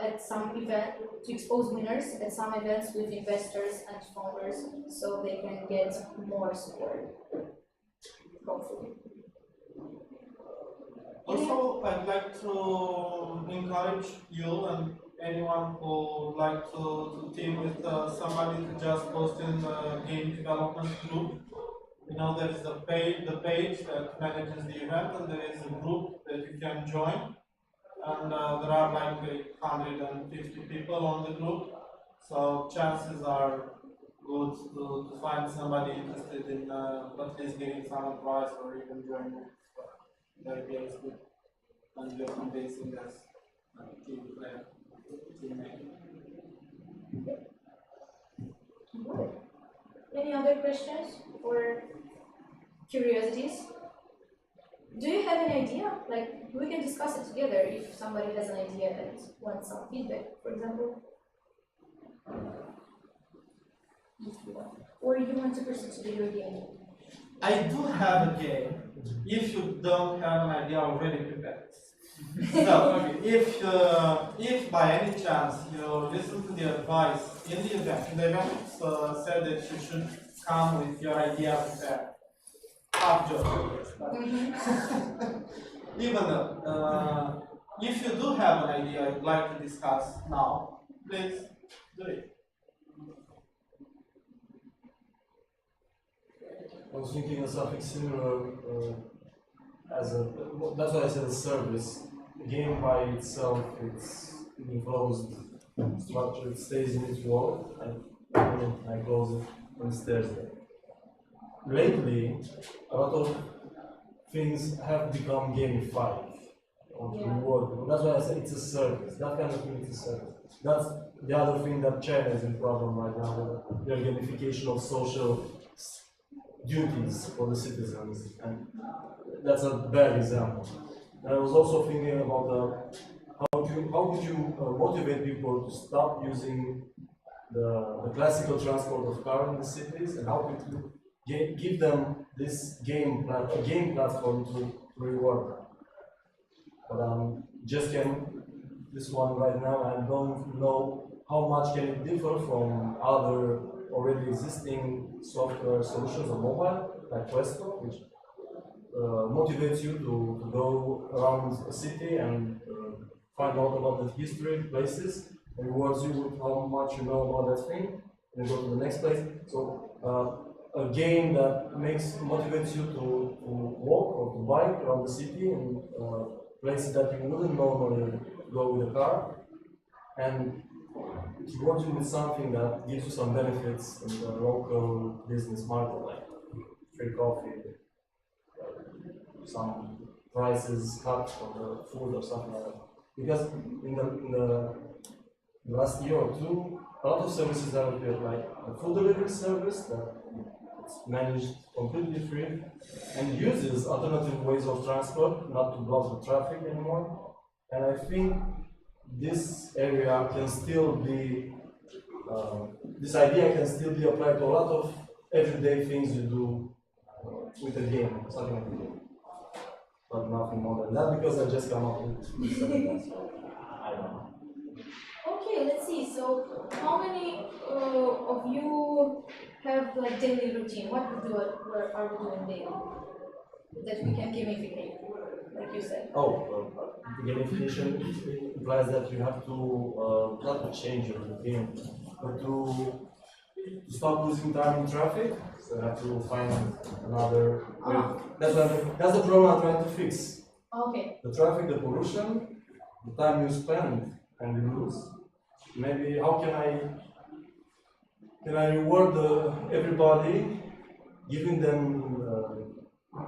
at some event, to expose winners at some events with investors and founders, so they can get more support. Hopefully. Also, I'd like to encourage you and anyone who would like to team with somebody to just post in the game development group. You know, there is the page that manages the event, and there is a group that you can join. And there are like 150 people on the group, so chances are good to find somebody interested in at least giving some advice or even joining. The idea is good, and you're convincing us team player, teammate. Good. Any other questions or curiosities? Do you have an idea? Like, we can discuss it together if somebody has an idea and wants some feedback, for example. If you want. Or you want to proceed to your game. I do have a game. If you don't have an idea already prepared. So, if by any chance you listen to the advice in the event said that you should come with your idea prepared. Half joke. Even though, if you do have an idea you'd like to discuss now, please do it. I was thinking of something similar as a, that's why I said a service. The game by itself, it's an enclosed structure, it stays in its wall, and I close it and it stays there. Lately, a lot of things have become gamified or rewarded. That's why I said it's a service. That kind of thing is a service. That's the other thing that China is in problem right now, their gamification of social duties for the citizens, and that's a bad example. And I was also thinking about how could you motivate people to stop using the classical transport of car in the cities, and how could you give them this game platform to reward them. But just came this one right now, and I don't know how much can it differ from other already existing software solutions on mobile, like Questo, which motivates you to go around a city and find out about the history, places, and rewards you with how much you know about that thing, and go to the next place. So a game that motivates you to walk or to bike around the city in places that you wouldn't normally go with a car, and reward you with something that gives you some benefits in the local business market, like free coffee, some prices cut for the food or something like that. Because in the last year or two, a lot of services have appeared, like the food delivery service that it's managed completely free and uses alternative ways of transport, not to block the traffic anymore. And I think this area can still be, this idea can still be applied to a lot of everyday things you do with a game, something like that. But nothing more than that, because I just come up with something. I don't know. Okay, let's see. So, how many of you have like daily routine? What are we doing daily that we can gamificate, like you said? Gamification implies that you have to not to change your routine, but to stop losing time in traffic. So you have to find another way. That's the problem I'm trying to fix. Okay. The traffic, the pollution, the time you spend and you lose. Maybe how can I reward everybody, giving them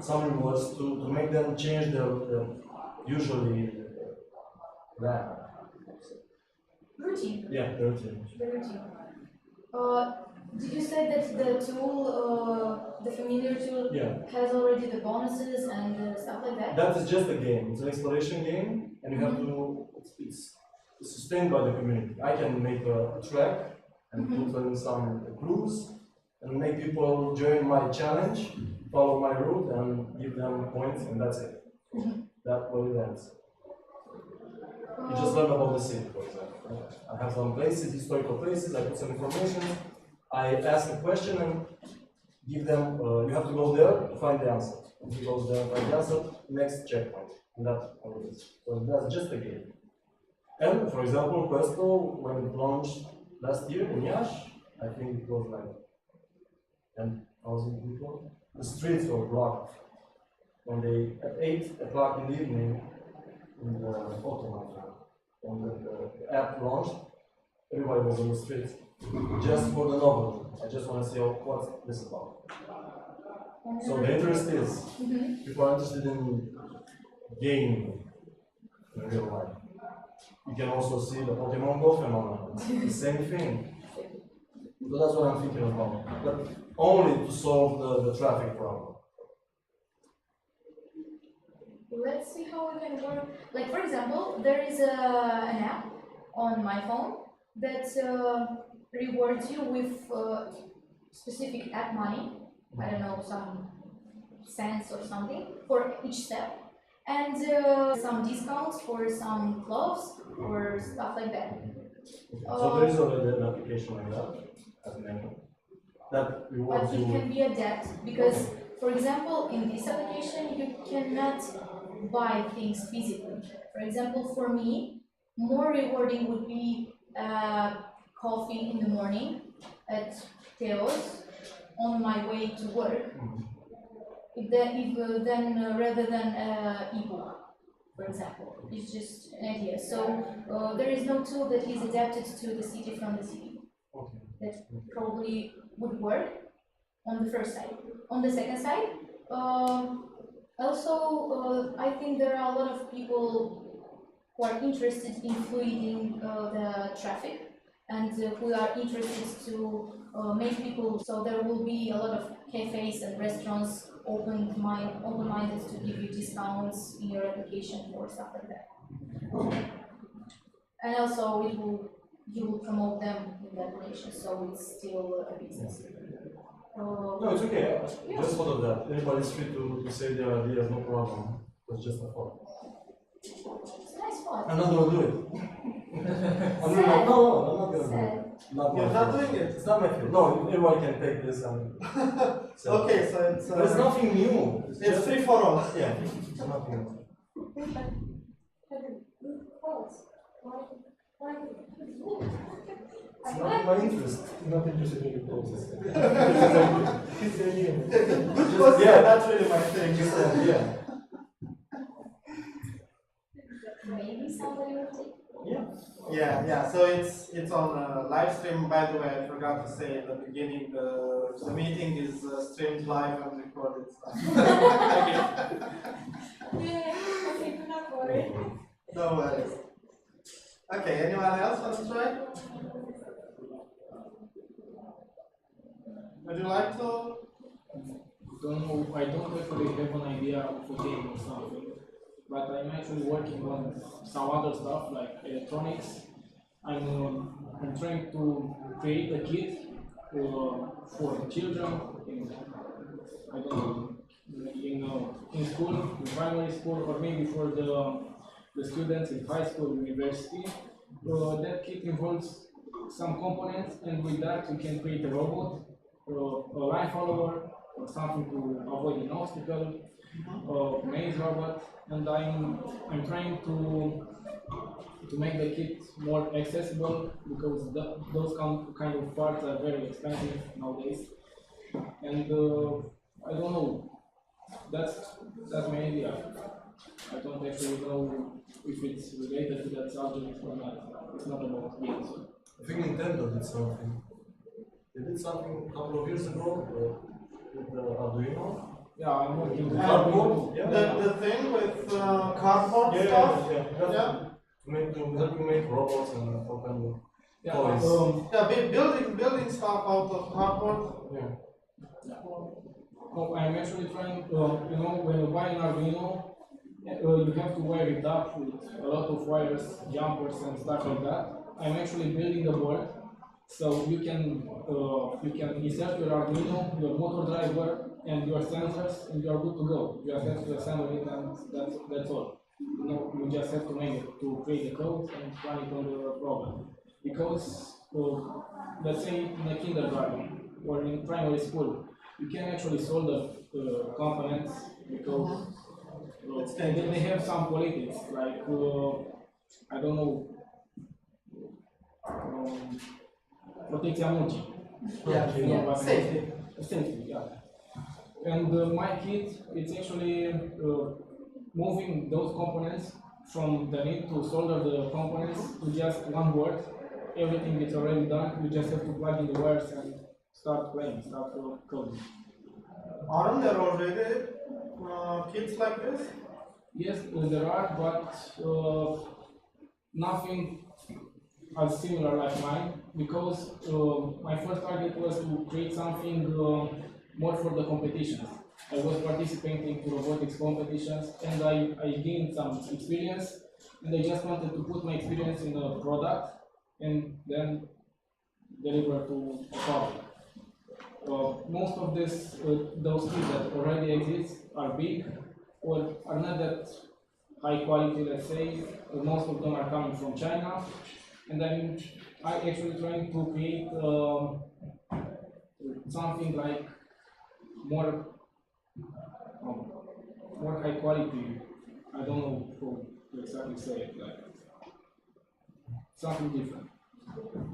some rewards to make them change their usually plan. Routine. Yeah, the routine. The routine. Did you say that the tool, the familiar tool, has already the bonuses and stuff like that? That is just a game. It's an exploration game, and you have to. It's sustained by the community. I can make a track and put in some clues and make people join my challenge, follow my route, and give them points, and that's it. That way it ends. You just learn about the city, for example. I have some places, historical places, I put some information, I ask a question and give them, you have to go there to find the answer. If you go there and find the answer, next checkpoint. And that's all it is. So that's just a game. And for example, Questo, when it launched last year in Yash, I think it was like 10,000 people. The streets were blocked. When they, at 8 o'clock in the evening, in the autumn, when the app launched, everybody was on the streets. Just for the novelty. I just want to see what's this about. So the interest is, people are interested in gaming in real life. You can also see the Pokemon Go phenomenon. The same thing. So that's what I'm thinking about. But only to solve the traffic problem. Let's see how we can work. Like for example, there is an app on my phone that rewards you with specific app money. I don't know, some cents or something for each step. And some discounts for some clothes or stuff like that. So there is already an application like that, as mentioned, that rewards but you. It can be adapted because, for example, in this application you cannot buy things physically. For example, for me, more rewarding would be coffee in the morning at Theo's on my way to work. Then rather than ebook, for example, it's just an idea. So there is no tool that is adapted to the city from the city. That probably would work on the first side. On the second side, also I think there are a lot of people who are interested in fluiding the traffic and who are interested to make people. So there will be a lot of cafes and restaurants open-minded to give you discounts in your application or stuff like that. And also you will promote them in the application, so it's still a business. No, it's okay. Just thought of that. Anybody's free to say their ideas, no problem. It's just a thought. It's a nice thought. I'm not going to do it. I'm not going to do it. You're not doing it. It's not my field. No, everyone can take this and. Okay, so it's. There's nothing new. It's free for all. Yeah, it's nothing new. It's not my interest. I'm not interested in the process. It's the idea. Good question, yeah. that's really my thing. Yeah. Maybe somebody will take. Yeah, so it's on live stream. By the way, I forgot to say at the beginning, the meeting is streamed live and recorded. Yeah, okay, do not worry. No worries. Okay, anyone else want to try? Would you like to? Don't know, I don't actually have an idea of a game or something, but I'm actually working on some other stuff like electronics. I'm trying to create a kit for children in, I don't know, in school, in primary school, or maybe for the students in high school, university. That kit involves some components, and with that you can create a robot, a line follower, or something to avoid an obstacle, maze robot, and I'm trying to make the kit more accessible because those kind of parts are very expensive nowadays. And I don't know. That's my idea. I don't actually know if it's related to that subject or not. It's not about games. I think Nintendo did something. They did something a couple of years ago with the Arduino. Yeah, I'm working with Cardboard? Yeah. The thing with cardboard Yeah, stuff? yeah. To help you make robots and all kind of Yeah, toys. Building stuff out of cardboard. Yeah. no, I'm actually trying, when you buy an Arduino, you have to wire it up with a lot of wires, jumpers, and stuff like that. I'm actually building a board, so you can insert your Arduino, your motor driver, and your sensors, and you are good to go. You just have to assemble it, and that's all. You just have to make it to create the code and run it on the program. Because let's say in a kindergarten or in primary school, you can actually solder components because they have some politics, like I don't know, protecția muncii. Safety, yeah. And my kit, it's actually moving those components from the need to solder the components to just one board. Everything is already done. You just have to plug in the wires and start playing, start coding. Aren't there already kits like this? Yes, there are, but nothing as similar like mine, because my first target was to create something more for the competitions. I was participating to robotics competitions, and I gained some experience, and I just wanted to put my experience in a product and then deliver to a public. Most of those kits that already exist are big or are not that high quality, let's say. Most of them are coming from China, and I'm actually trying to create something like more high quality. I don't know how to exactly say it, like something different.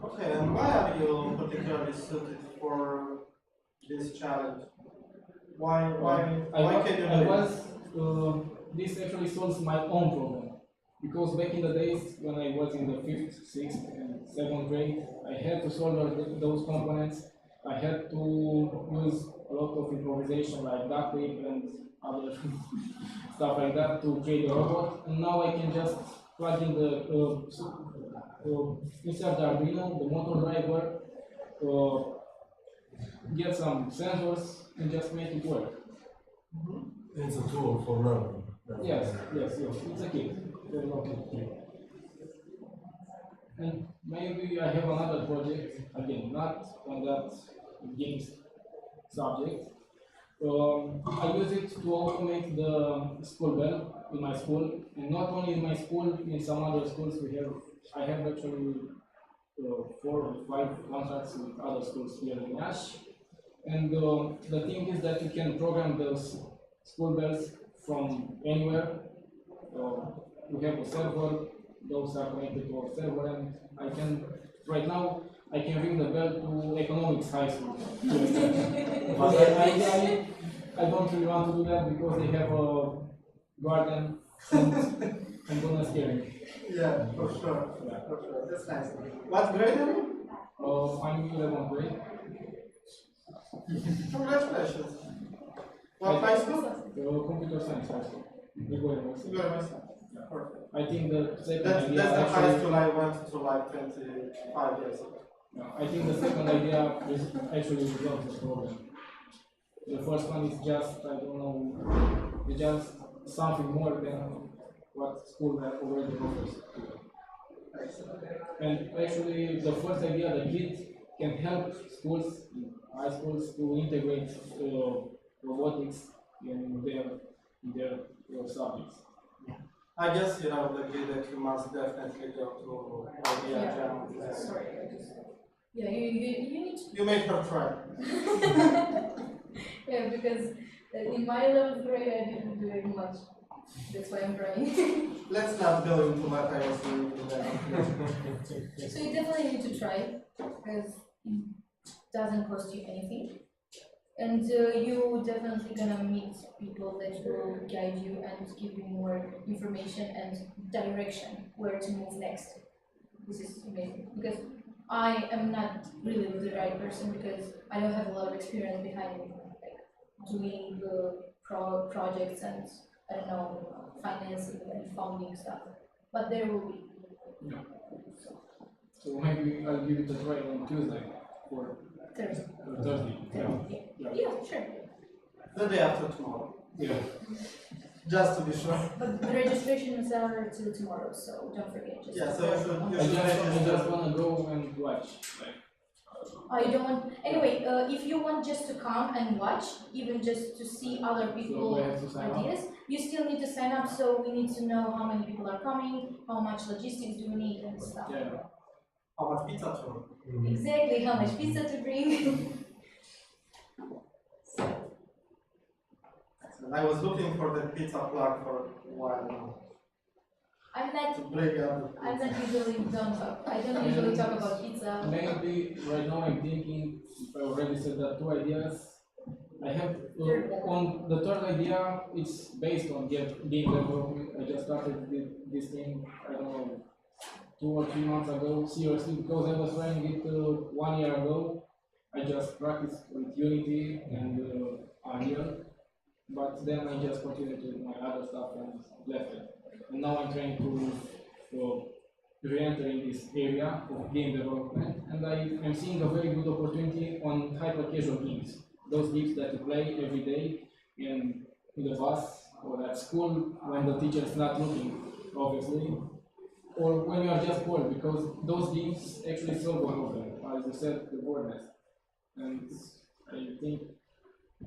Okay, and why are you particularly suited for this challenge? Why can you do it? This actually solves my own problem. Because back in the days when I was in the 5th, 6th, and 7th grade, I had to solder those components. I had to use a lot of improvisation like duct tape and other stuff like that to create a robot. And now I can just plug in insert the Arduino, the motor driver, get some sensors, and just make it work. It's a tool for learning. Yes, it's a kit. And maybe I have another project, again, not on that games subject. I use it to automate the school bell in my school, and not only in my school, in some other schools I have actually 4 or 5 contracts with other schools here in Iași. And the thing is that you can program those school bells from anywhere. We have a server those are connected to our server, and I can, right now, I can ring the bell to economics high school. But I don't really want to do that because they have a garden and I'm gonna scare you. Yeah, for sure. Yeah. For sure. That's nice. What grade are you? I'm 11th grade. Congratulations. What high school? Computer science high school. Very nice. Perfect. I think the second That's idea the high actually, school I went to like 25 years ago. I think the second idea is actually resolves the problem. The first one is just, I don't know, it's just something more than what school already offers. And actually, the first idea, the kit can help schools, high schools, to integrate robotics in their subjects. I guess you know the agree that you must definitely go to idea jam. Sorry, I just. Yeah, you need to. You made her try. Yeah, because in my 11th grade I didn't do it much. That's why I'm trying. Let's not go into what I was doing today. So you definitely need to try because it doesn't cost you anything. And you definitely gonna meet people that will guide you and give you more information and direction where to move next. This is amazing because I am not really the right person because I don't have a lot of experience behind like doing the projects and I don't know financing and funding stuff. But there will be. Yeah. So maybe I'll give it a try on Tuesday or Thursday. Thursday. Yeah, sure. The day after tomorrow. Yeah. Just to be sure. But the registrations are till tomorrow, so don't forget. Just Yeah, so you should I just wanna go and watch. Like, I don't want. Anyway, if you want just to come and watch, even just to see other so people's I have to sign up. ideas, you still need to sign up. So we need to know how many people are coming, how much logistics do we need, and stuff. Yeah. How much pizza to Exactly, how much pizza to bring. And I was looking for the pizza plug for a while now. I'm not. To break up. I'm not usually don't talk. I don't usually talk about pizza. Maybe right now I'm thinking, if I already said that two ideas, I have on the third idea, it's based on game development. I just started this thing, I don't know, 2 or 3 months ago, seriously, because I was trying it 1 year ago. I just practiced with Unity and Unreal, but then I just continued with my other stuff and left it. And now I'm trying to re-enter in this area of game development, and I am seeing a very good opportunity on hyper-casual games. Those games that you play every day in the bus or at school when the teacher is not looking, obviously, or when you are just bored, because those games actually solve one of them, as you said, the boredness. And I think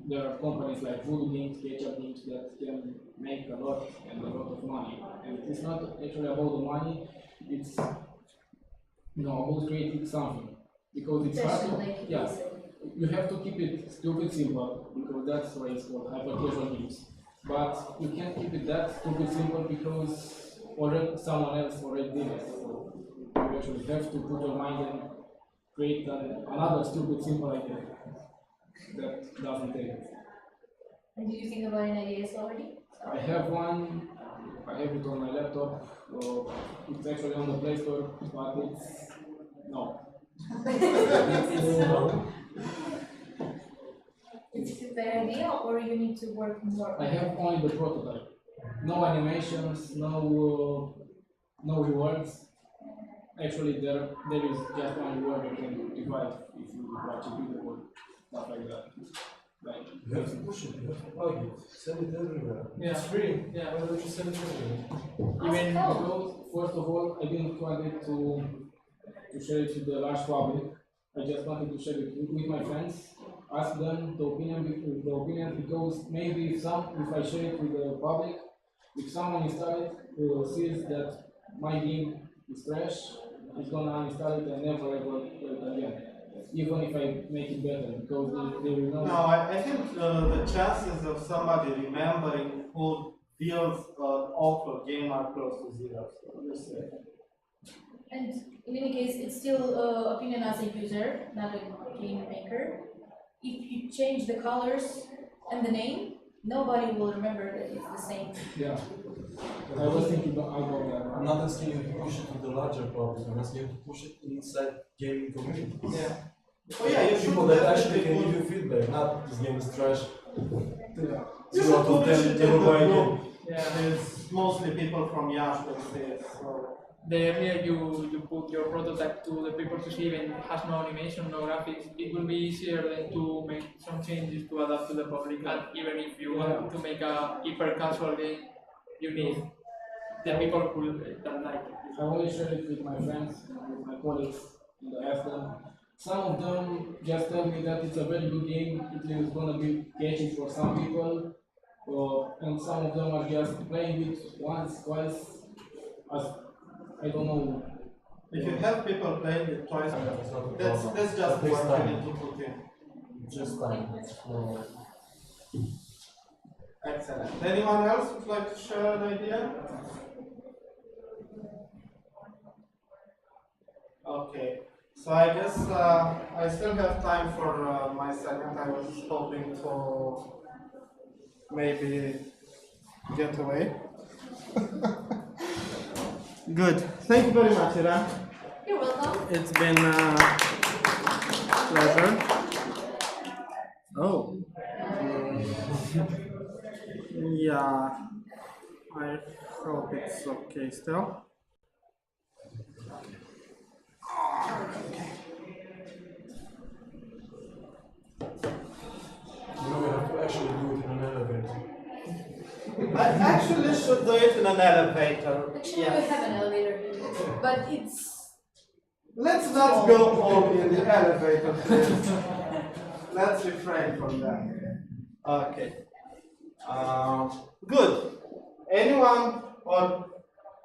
there are companies like Voodoo Games, Ketchup Games that can make a lot and a lot of money. And it's not actually about the money, it's about creating something. Because it's hard to, yeah, you have to keep it stupid simple, because that's why it's called hyper-casual games. But you can't keep it that stupid simple because already someone else already did it. So you actually have to put your mind and create another stupid simple idea that doesn't take it. And did you think about any ideas already? I have one, I have it on my laptop, it's actually on the Play Store, but it's, no. Is it a bad idea or you need to work more? I have only the prototype. No animations, no rewards. Actually, there is just one reward you can divide if you watch a video or stuff like that. Like, You have to push it, you have to plug it, send it everywhere. Yeah. It's free. Yeah. Why don't you send it everywhere? even because, first of all, I didn't want it to share it with the large public. I just wanted to share it with my friends, ask them the opinion, because maybe if I share it with the public, if someone inside sees that my game is trash, it's gonna uninstall it and never ever play it again. Even if I make it better, because they will know. No, I think the chances of somebody remembering who builds an awful game are close to zero. So And in any case, it's still opinion as a user, not a game maker. If you change the colors and the name, nobody will remember that it's the same. Yeah. I was thinking about that. I'm not asking you to push it to the larger public, I'm asking you to push it inside gaming community. Yeah. Oh yeah, you should People that actually definitely can put- give you feedback, not this game is trash. Yeah. You Zero should to publish 10, it in never the buy group. again. Yeah. It's mostly people from Yash that say it, so. The earlier you put your prototype to the people to see even has no animation, no graphics, it will be easier than to make some changes to adapt to the public. And even if you want to make a hyper casual game, you need the people who that like it. I always share it with my friends, with my colleagues, and I ask them. Some of them just tell me that it's a very good game, it is going to be catchy for some people, and some of them are just playing it once, twice, as I don't know. If you have people playing it twice, It's not a that's problem. just That takes what time. you need to put in. Just time. No. Excellent. Anyone else would like to share an idea? Okay. So I guess I still have time for my second. I was hoping to maybe get away. Good. Thank you very much, Ira. You're welcome. It's been a pleasure. Oh. Yeah. I hope it's okay still. You know, we have to actually do it in an elevator. I actually should do it in an elevator. Actually, Yes. we have an elevator here, but it's Let's not go home in the elevator, please. Let's refrain from that. Okay. Good. Anyone, or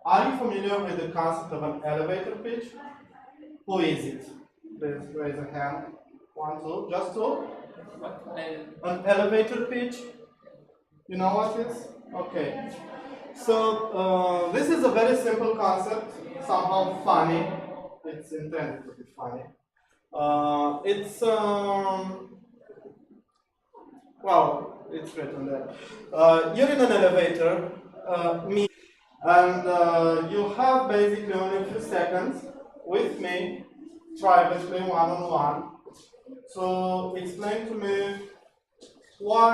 are you familiar with the concept of an elevator pitch? Who is it? Please raise a hand. One, two, just two. But An elevator pitch? You know what it is? Okay. So this is a very simple concept, somehow funny. It's intended to be funny. Well, it's written there. You're in an elevator, and you have basically only a few seconds with me, privately, one-on-one, to explain to me why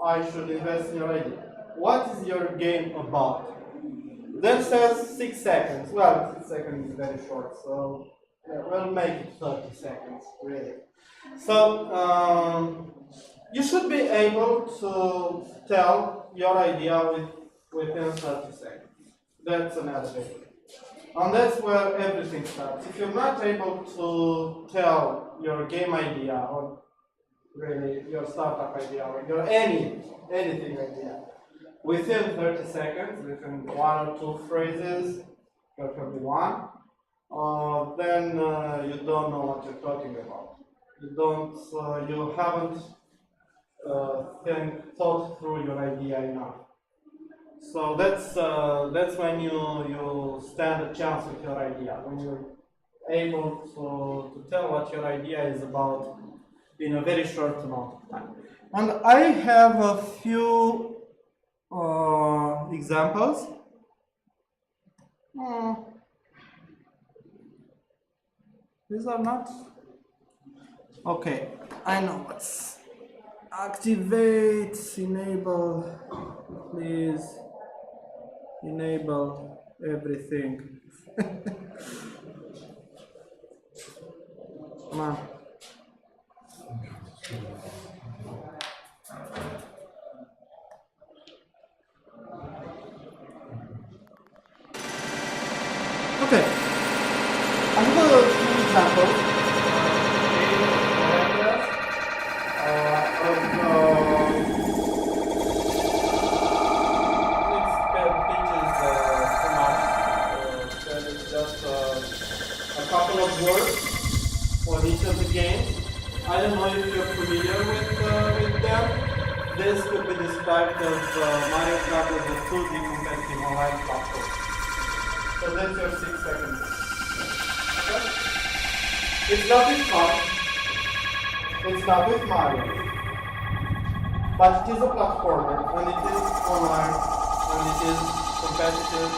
I should invest in your idea. What is your game about? Then says 6 seconds. Well, 6 seconds is very short, so we'll make it 30 seconds, really. So you should be able to tell your idea within 30 seconds. That's an elevator. And that's where everything starts. If you're not able to tell your game idea, or really your startup idea, or your anything idea, within 30 seconds, within 1 or 2 phrases, preferably one, then you don't know what you're talking about. You haven't thought through your idea enough. So that's when you stand a chance with your idea, when you're able to tell what your idea is about in a very short amount of time. And I have a few examples. These are not okay. I know what's activate, enable, please enable everything. Come on. Okay, I have a few examples it's just a couple of words for each of the games. I don't know if you're familiar with them. This could be described as Mario Kart as a 2D competitive online platform. So that's your 6 seconds. It's not with Mario. It's not with Mario. But it is a platformer, and it is online, and it is competitive.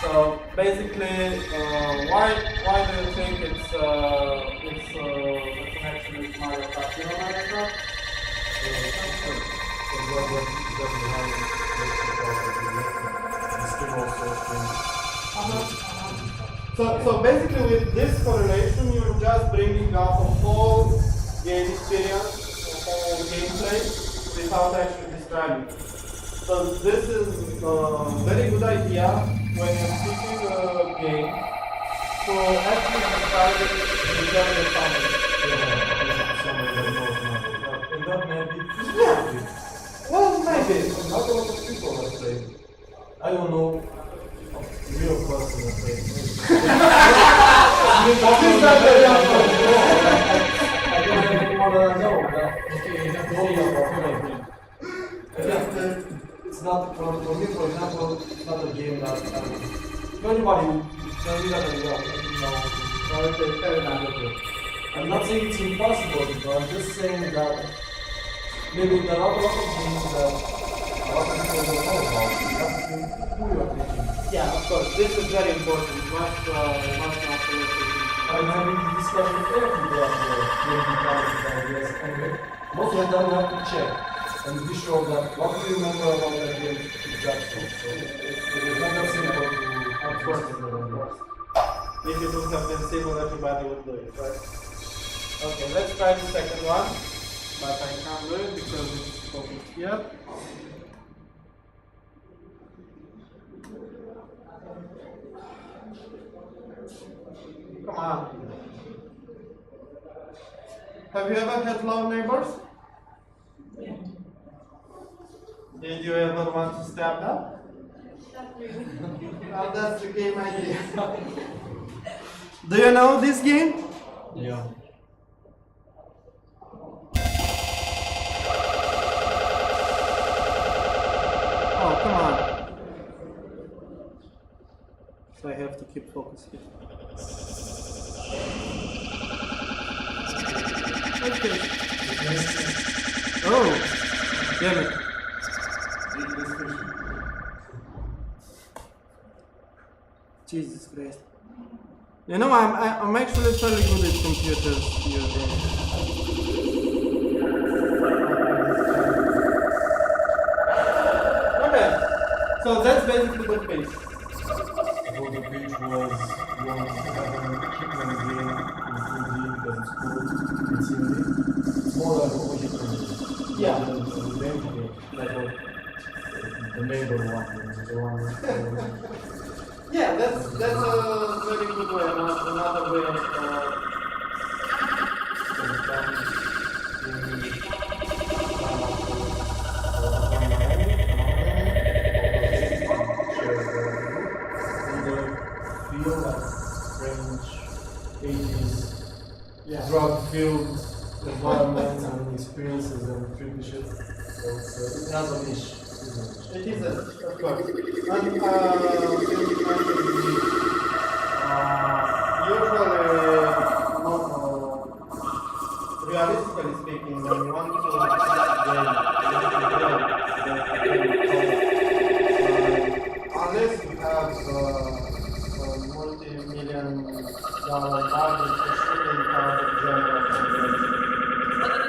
So basically, why do you think it's a connection with Mario Kart? You know Mario Kart? So basically with this correlation, you're just bringing up a whole game experience, a whole gameplay, without actually describing it. So this is a very good idea when you're speaking a game to actually describe it in terms of something. And that may be Well, maybe. not a lot of people are playing. I don't know a real person that plays. I don't have anyone that I know. It's not for me, for example, it's not a game that everybody can do that as well. I'm not saying it's impossible, but I'm just saying that maybe there are a lot of things that a lot of people don't know about. You have to who you are thinking. Yeah, of course. This is very important. Must not I'm having this discussion with every day after ideas, and most of the time we have to check and be sure that what we remember about that game is actual. So it's not that simple to Of course. If it would have been simple, everybody would do it, right? Okay, let's try the second one, but I can't do it because it's focused here. Come on. Have you ever had loud neighbors? Yeah. Did you ever want to stab them? Not really. Well, that's the game idea. Do you know this game? Yeah. Oh, come on. So I have to keep focus here. Okay. Oh, damn it. Jesus Christ. You know, I'm actually fairly good at computers here. Okay, so that's basically the base. So the page was you want to have an Hitman game in 2D because it's cool, it's indie. It's more like a Hitman game. Yeah. The main game, like the neighbor one, the one Yeah, that's a very good way, another way of feel like French 80s drug-filled environment and experiences and trippy shit. So it has a niche. It is, of course. And usually, realistically speaking, when you want to unless you have a multi-million-dollar budget for shooting out of general convention,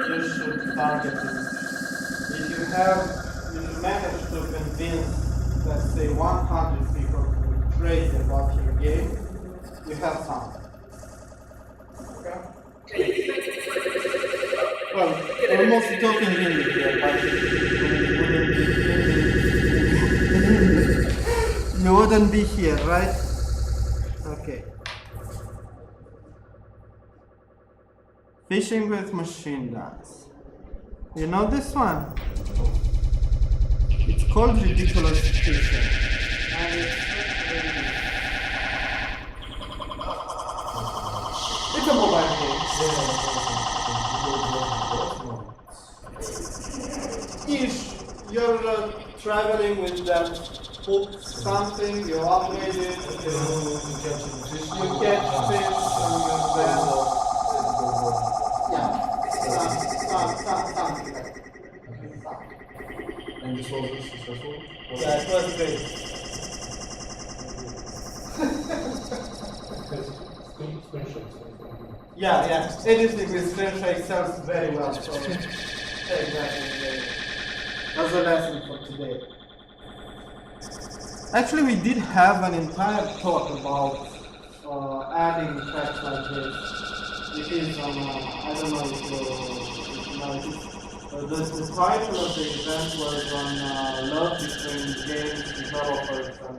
you should target it. If you manage to convince, let's say, 100 people to be crazy about your game, you have something. Okay? Well, we're mostly talking English here, but you wouldn't be here, right? Okay. Fishing with machine guns. You know this one? It's called ridiculous fishing. And it's a mobile game. Ish, you're traveling with that hook something, you upgrade it, you catch fish, and you then this was successful? Yeah, it was great. Screenshots. Yeah, editing with screenshot sells very well. So take that as a lesson for today. Actually, we did have an entire talk about adding text like this. It is on, I don't know if you know it. The title of the event was on love between game developers and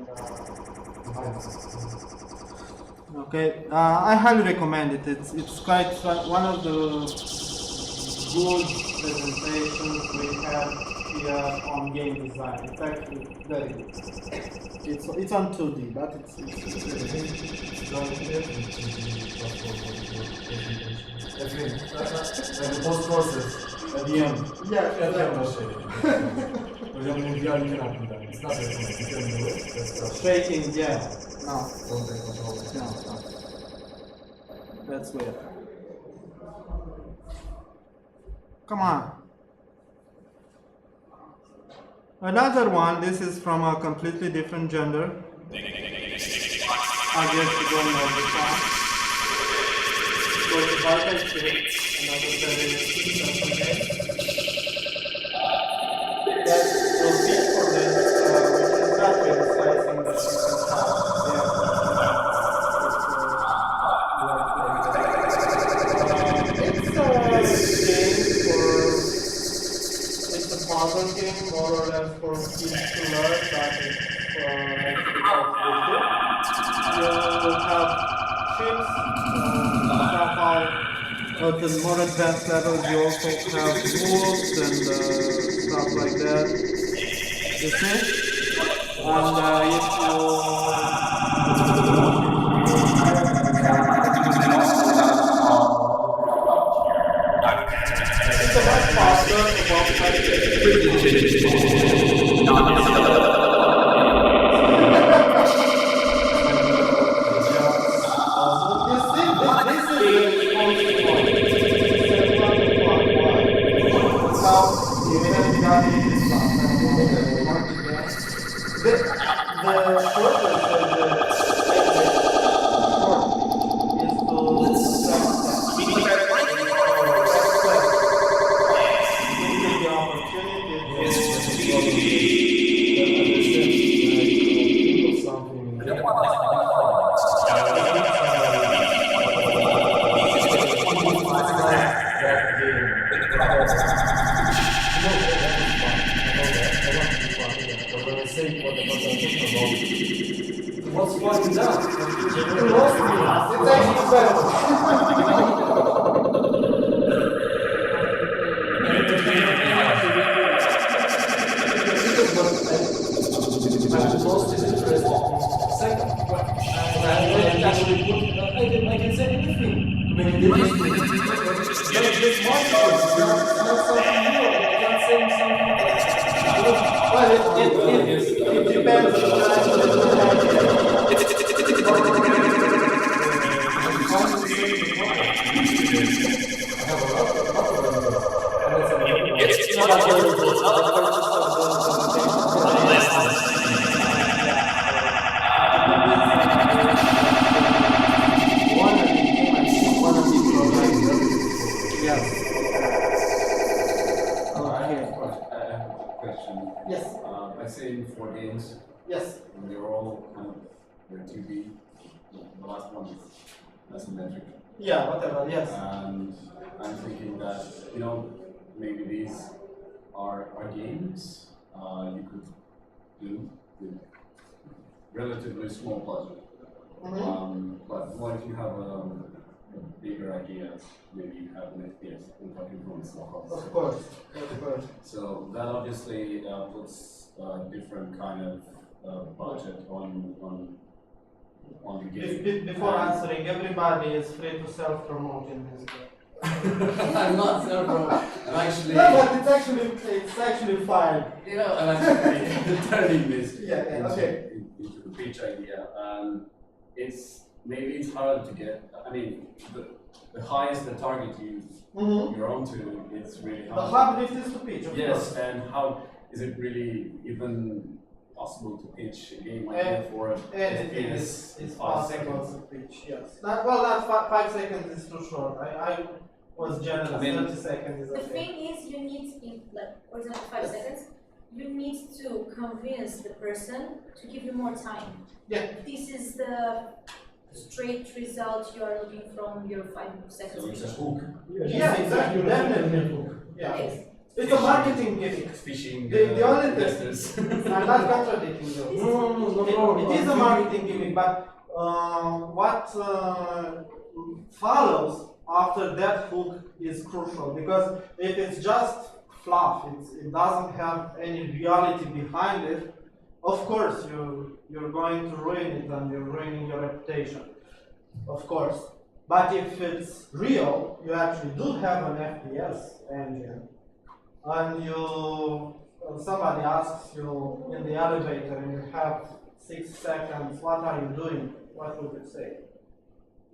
okay, I highly recommend it. It's quite one of the good presentations we had here on game design. It's actually very good. It's on 2D, but it's Like the post process at the end. yeah, It's not very nice. You can do it. shaking, yeah. No, Don't take control. no. That's weird. Come on. Another one, this is from a completely different gender. I guess you don't know this one. So the Bible is another very interesting game. That's the seed for this, which is not really slicing that you can have. It's a puzzle game, more or less for kids to learn that it's you have ships, somehow at the more advanced levels you also have tools and stuff like that. You see? And if you it's a much faster about What's fun in that? you lost me. It's actually better. I lost his interest second. And I actually put, I can say anything to make a difference. Just marketing. It's not something new. I can't say something. Well, it depends on Yes. I say 4 games. Yes. And they're all kind of they're 2D. The last one is asymmetric. Yeah, whatever, yes. And I'm thinking that, maybe these are games you could do with relatively small budget. But what if you have a bigger idea? Maybe you have an FPS in talking from small Of course. So that obviously puts a different kind of budget on the game. Before answering, everybody is free to self-promote in this game. I'm not self-promoting. I'm actually. No, but it's actually fine. I'm actually turning this okay. into the pitch idea. It's hard to get. I mean, the highest the target you're onto, it's really hard. The hard lift is to pitch, of Yes, course. and how is it really even possible to pitch a game like that for a Anything FPS is 5 possible seconds? to pitch, yes. Not 5 seconds is too short. I was generous, I mean, 30 seconds is The okay. thing is, you need, in like, for example, 5 seconds, you need to convince the person to give you more time. Yeah. This is the straight result you are looking from your 5 seconds. So it's a pitch. hook. Yeah, exactly, definitely. Yeah. Yes. It's a marketing gimmick. Fishing The only thing- investors. I'm not contradicting you. No. It is a marketing gimmick, but what follows after that hook is crucial, because if it's just fluff, it doesn't have any reality behind it, of course you're going to ruin it and you're ruining your reputation, of course. But if it's real, you actually do have an FPS engine, and somebody asks you in the elevator and you have 6 seconds, what are you doing? What would you say?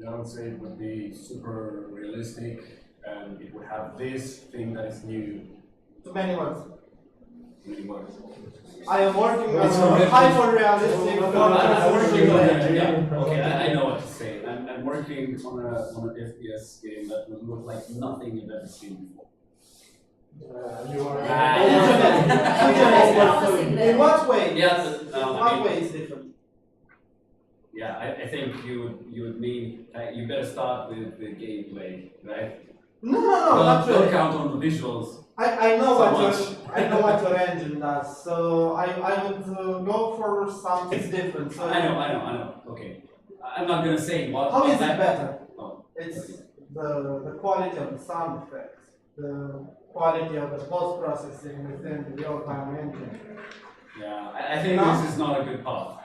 I would say it would be super realistic, and it would have this thing that is new. Too many words. Many words. I am working It's on a already- hyper-realistic Oh, I'm working on game. that. Yeah. Okay, I know what to say. I'm working on an FPS game that will look like nothing you've ever seen before. You are. In what way? Yeah, In I what mean- way is different? Yeah, I think you would mean you better start with the gameplay, right? No, not Don't really. count on the visuals. I know So what your engine does. So I would go for something different. So I know. Okay, I'm not gonna say what. how is it better? Oh, It's okay. the quality of the sound effects, the quality of the post-processing within the real-time engine. Yeah, I think No? this is not a good path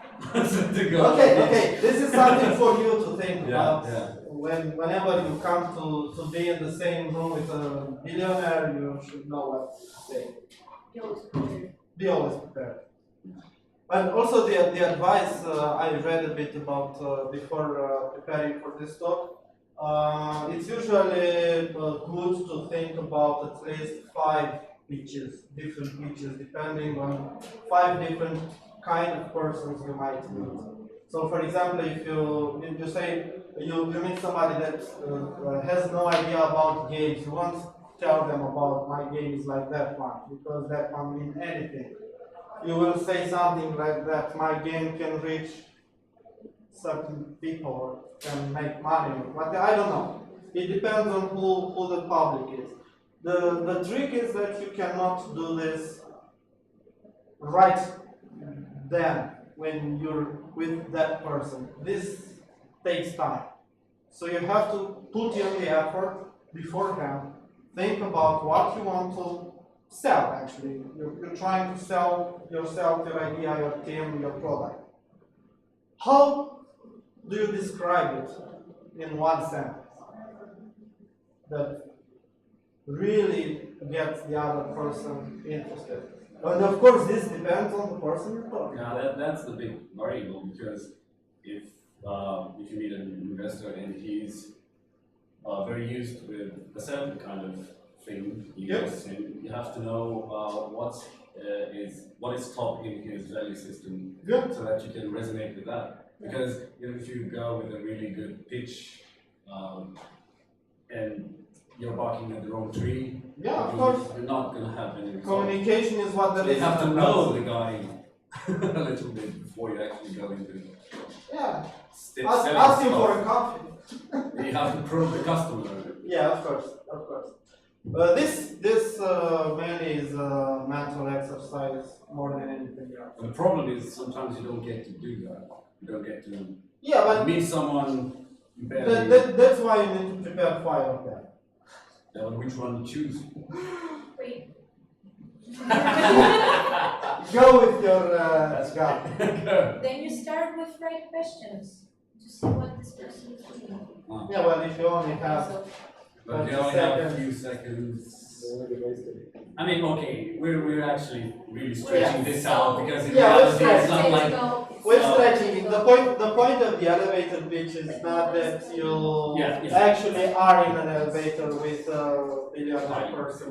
to go. Okay, this is something for you to think Yeah, about. yeah. Whenever you come to be in the same room with a billionaire, you should know what to say. Be always prepared. And also the advice I read a bit about before preparing for this talk, it's usually good to think about at least 5 different pitches, depending on 5 different kind of persons you might meet. So for example, if you say you meet somebody that has no idea about games, you won't tell them about my game is like that one, because that one means anything. You will say something like that, my game can reach certain people or can make money, but I don't know. It depends on who the public is. The trick is that you cannot do this right then when you're with that person. This takes time. So you have to put in the effort beforehand, think about what you want to sell actually. You're trying to sell yourself, your idea, your team, your product. How do you describe it in one sentence that really gets the other person interested? And of course, this depends on the person you're talking Yeah, about. that's the big variable, because if you meet an investor and he's very used with a certain kind of thing he Yep. invests in, you have to know what is top in his value system, Good. so that you can resonate with that. Because if you go with a really good pitch and you're barking at the wrong tree, Yeah, of course. you're not going to have any results. Communication is what So the you have to listener know does. the guy a little bit before you actually go into Yeah. selling Ask him for a stuff. coffee. You have to probe the customer. Yeah, of course. This mainly is a mental exercise more than anything else. The problem is sometimes you don't get to do that. You don't get to Yeah, but meet someone you barely. that's why you need to prepare 5 of them. Which one you choose? Wait. Go with your gut. Then you start with right questions to see what this person is doing. Yeah, well, if you only have So, But you only have a few seconds. I mean, okay, we're actually really stretching this out because in Yeah, reality let's it's not let's like. go. we're stretching it. The point of the elevator pitch is not that you Yeah. actually are in an elevator with a billionaire person.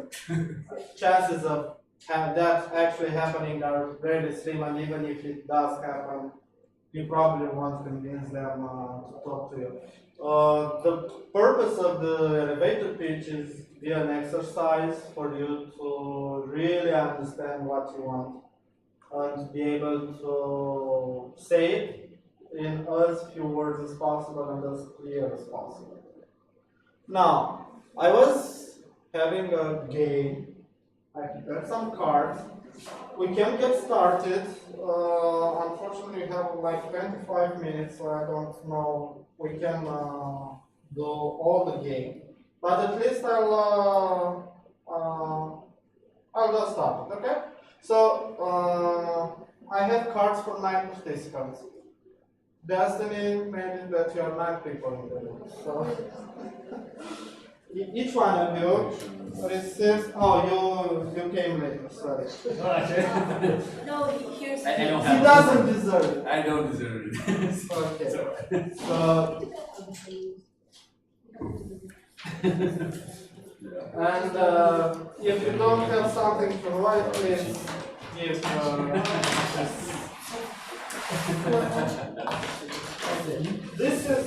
Chances of that actually happening are really slim, and even if it does happen, you probably won't convince them to talk to you. The purpose of the elevator pitch is be an exercise for you to really understand what you want and be able to say it in as few words as possible and as clear as possible. Now, I was having a game. I prepared some cards. We can get started. Unfortunately, we have like 25 minutes, so I don't know. We can do all the game, but at least I'll just start it. Okay? So I have cards for 9 participants. Destiny made it that you are 9 people in the room. So each one of you receives. Oh, you came later. Sorry. No, here's. I don't He have doesn't deserve it. I don't deserve it. Okay. So, and if you don't have something to write, please give. This is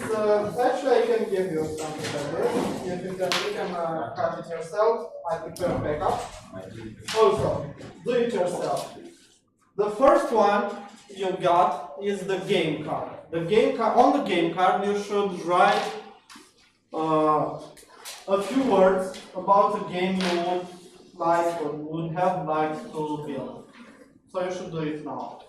actually I can give you something like this. If you can cut it yourself, I prepare a backup. Also, do it yourself. The first one you got is the game card. The game card, on the game card you should write a few words about a game you would like or would have liked to build. So you should do it now.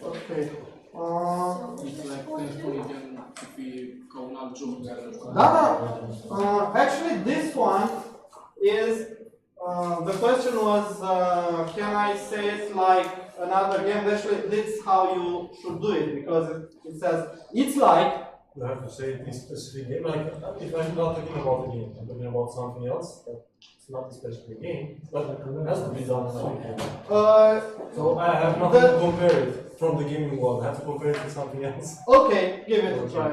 Okay. It's like thankfully if we go now June. Actually, this one is the question was can I say it like another game? Actually, that's how you should do it because it says it's like. You have to say this specific game. Like if I'm not talking about a game, I'm talking about something else. It's not a specific game, but it has to be done in a game. So I have nothing to compare it from the gaming world. I have to compare it to something else. Okay, give it a try.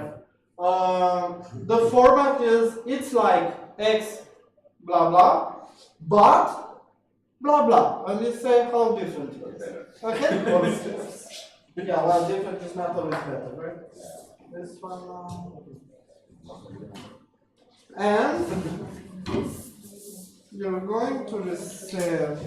The format is it's like X blah blah, but blah blah, and you say how different it is. Okay? Yeah, well, different is not always better, right? This one, and you're going to receive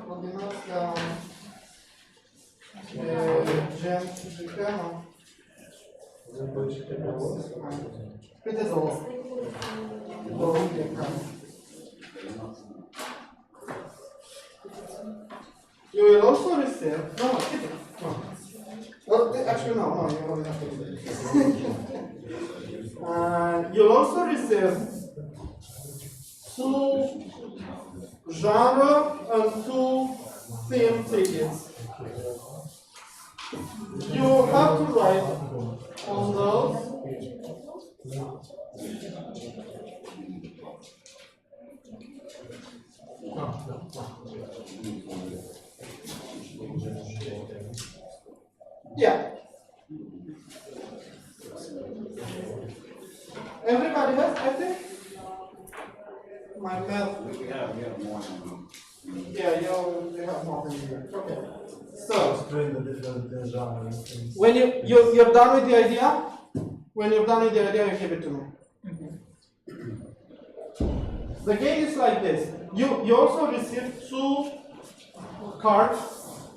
combinacja dżem Câte două? Două fiecare. You will also receive. No, keep it. No. Actually, no, you will not receive. You'll also receive 2 genre and 2 theme tickets. You have to write on those. Yeah. Everybody has, I think? My math. We have more than Yeah, you have more than you. Okay. So, Explain the different genres. when you're done with the idea, you give it to me. The game is like this. You also receive 2 cards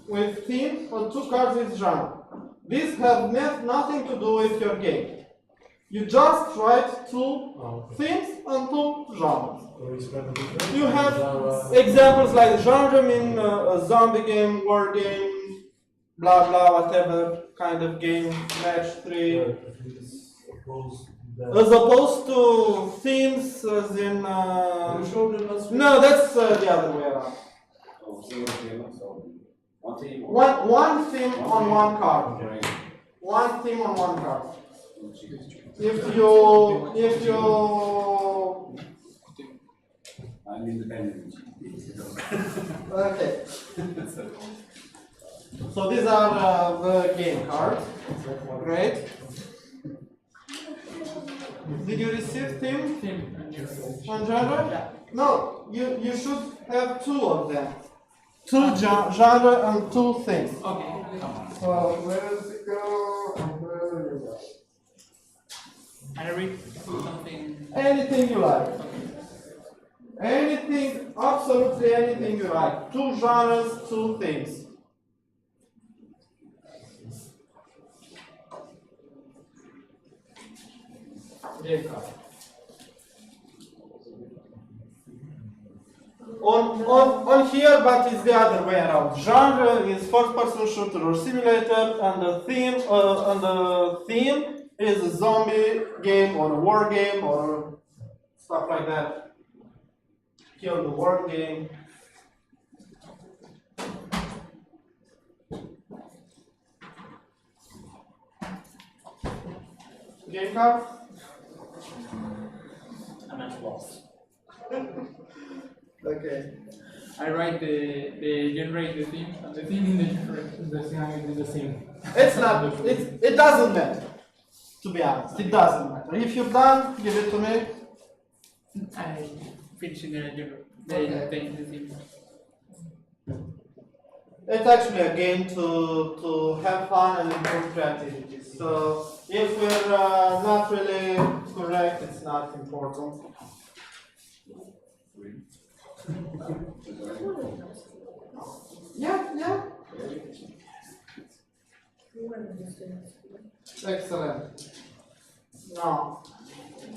with theme and 2 cards with genre. These have nothing to do with your game. You just write 2 themes and 2 genres. You have examples like genre mean a zombie game, war game, blah blah, whatever kind of game, match 3. As opposed to themes, as in. No, that's the other way around. So single theme, so one team. One theme on one card. Okay. One theme on one card. If you I'm independent. okay. So these are the game cards. Great. Did you receive theme? On genre? No, you should have two of them. Two genre and two things. Okay. So where does it go? And where is it? I read something. Anything you like. Anything, absolutely anything you like. Two genres, two things. On here, but it's the other way around. Genre is first-person shooter or simulator, and the theme is a zombie game or a war game or stuff like that. Kill the war game. Game card? I'm at loss. Okay. I write the generate the theme, and the theme in the generate the theme is the same. It's not, it doesn't matter. To be honest, it doesn't matter. If you're done, give it to me. I finish in the theme. It's actually a game to have fun and improve creativity. So if we're not really correct, it's not important. Yeah. Excellent. Now,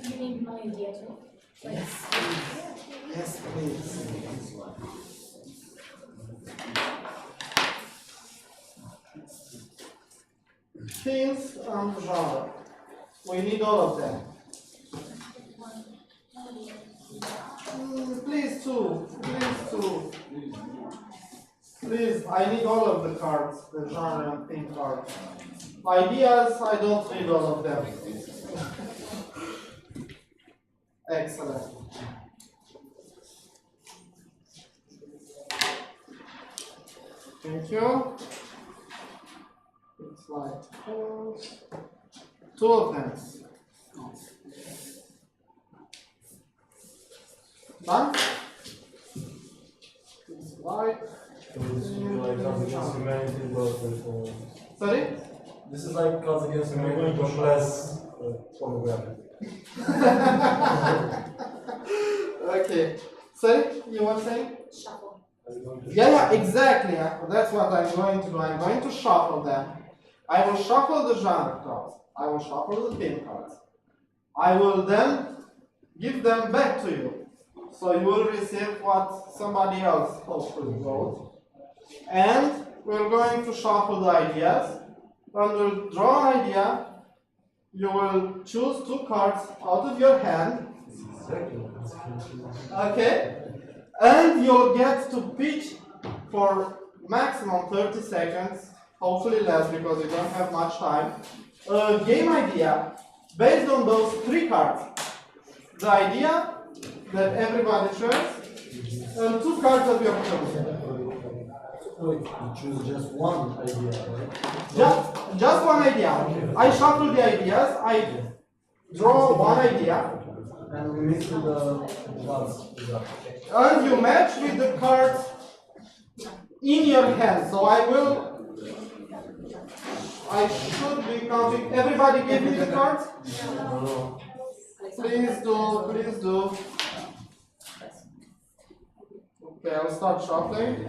You need my idea too? yes, please. Themes and genre. We need all of them. Please two. Please, I need all of the cards, the genre and theme cards. Ideas, I don't need all of them. Excellent. Thank you. It's like two of them. Done? It's white. Sorry? This is like Cards Against Humanity, but less pornographic. Okay. Sorry, you were saying? Shuffle. Yeah, exactly. That's what I'm going to do. I'm going to shuffle them. I will shuffle the genre cards. I will shuffle the theme cards. I will then give them back to you. So you will receive what somebody else hopefully wrote. And we're going to shuffle the ideas. When we draw an idea, you will choose two cards out of your hand. Okay? And you'll get to pitch for maximum 30 seconds, hopefully less because you don't have much time, a game idea based on those three cards. The idea that everybody shares, and two cards of your choice. You choose just one idea, right? Just one idea. I shuffle the ideas, I draw one idea, And we mix with the cards. and you match with the cards in your hand. So I should be counting. Everybody gave me the cards? Please do. Okay, I'll start shuffling.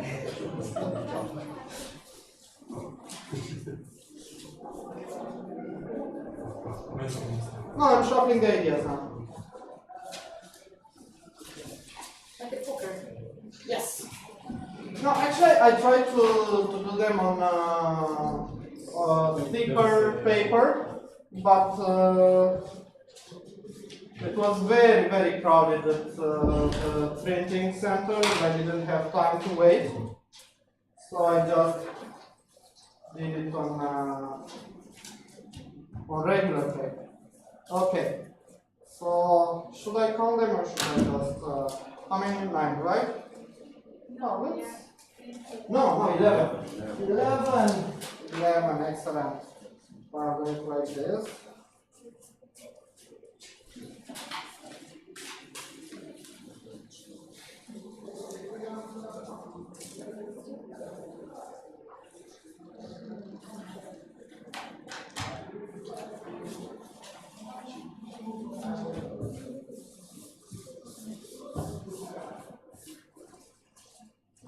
No, I'm shuffling the ideas now. Like a poker. Yes. No, actually, I tried to do them on thicker paper, but it was very crowded at the printing center. I didn't have time to wait, so I just did it on regular paper. Okay, so should I count them or should I just, how many? 9, right? No, let's, no, 11. 11, excellent. I'll do it like this.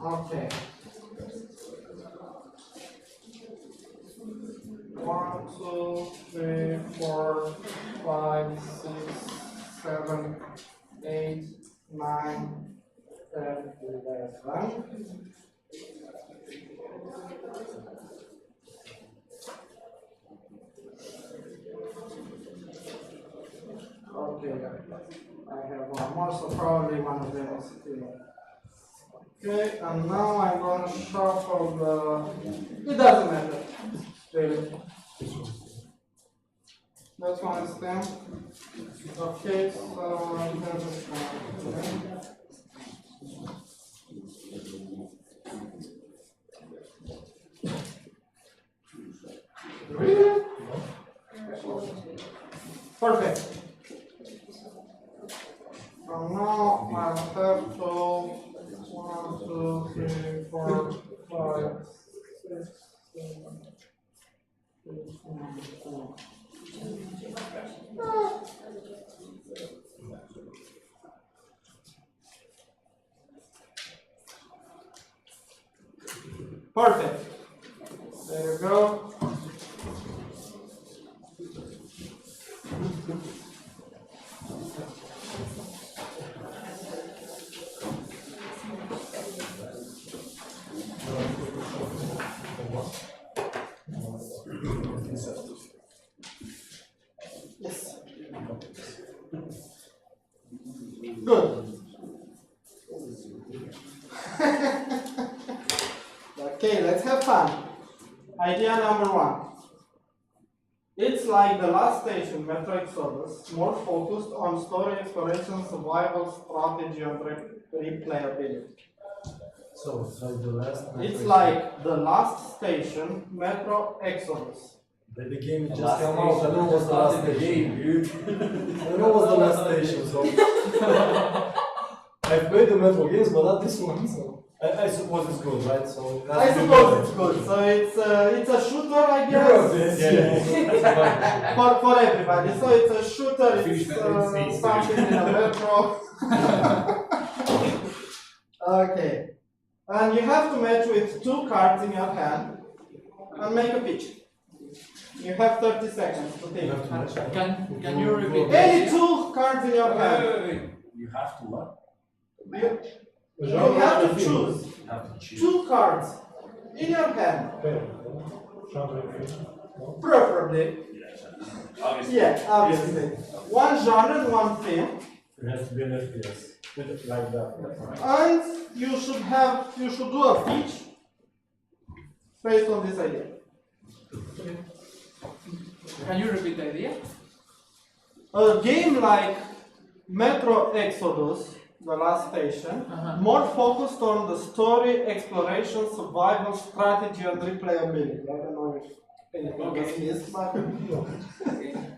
Okay. 1, 2, 3, 4, 5, 6, 7, 8, 9, 10, 11. Okay, I have one more, so probably one of them is here. Okay, and now I'm going to shuffle the. It doesn't matter, really. That's one is them. Okay, so I'm going to just Really? Perfect. So now I have to 1, 2, 3, 4, 5, 6, 7, 8, 9, 10. Perfect. There you go. Yes. Good. Okay, let's have fun. Idea number 1. It's like the last station, MedTech Exodus, more focused on story exploration, survival, strategy, and replayability. So it's like the last. It's like the last station, Metro Exodus. The game just came out. I know what's the last station, dude. I know what's the last station. So I've played the Metro games, but not this one. So I suppose it's good, right? So I suppose it's good. So it's a shooter, I guess. Yeah. for everybody. So it's a shooter. It's something in a metro. Okay. And you have to match with 2 cards in your hand and make a pitch. You have 30 seconds to think. Can you repeat? Any 2 cards in your hand. Wait. You have to what? You have to choose You have to choose. 2 cards in your hand, Genre, preferably. Obviously. Yeah, obviously. One genre and one theme. It has to be an FPS. Like that. And you should do a pitch based on this idea. Can you repeat the idea? A game like Metro Exodus, the last station, more focused on the story, exploration, survival, strategy, and replayability. I don't know if anything else is, but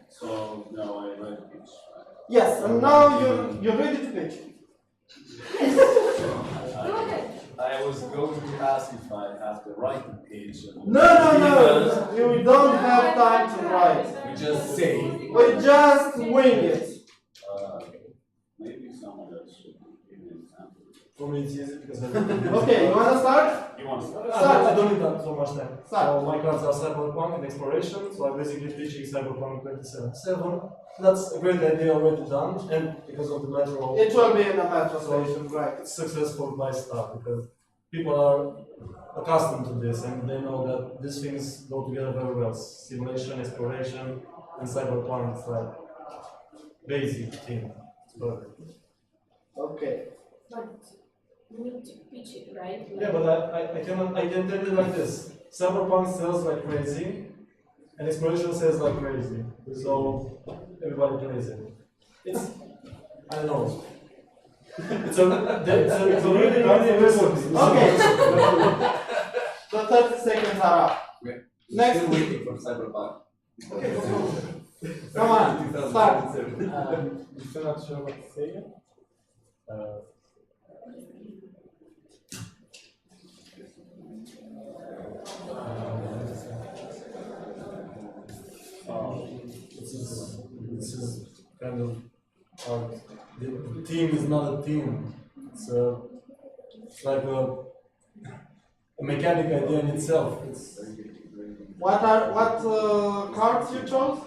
So now I read pitch. yes, and now you're ready to pitch. I was going to ask if I have to write the pitch. No, you don't have time to write. We just say. We just wing it. Maybe someone else should give me an example. For me, it's easy because I Okay, you wanna start? You want to start? I don't need that so much time. Start. So my cards are Cyberpunk and Exploration, so I'm basically pitching Cyberpunk 2077. That's a great idea already done, and because of the metro, It will be in a metro station, right? it's successful by start because people are accustomed to this and they know that these things go together very well. Simulation, exploration, and cyberpunk is like basic thing. It's perfect. Okay. But we need to pitch it, right? Yeah, but I can tell you like this. Cyberpunk sells like crazy, and exploration sells like crazy. So everybody plays it. It's I don't know. It's a really recipe. Okay. The 30 seconds are up. Next. Still waiting for Cyberpunk. Okay. Come on, start. I'm still not sure what to say yet. This is kind of hard. The team is not a team. It's like a mechanic idea in itself. It's What cards you chose?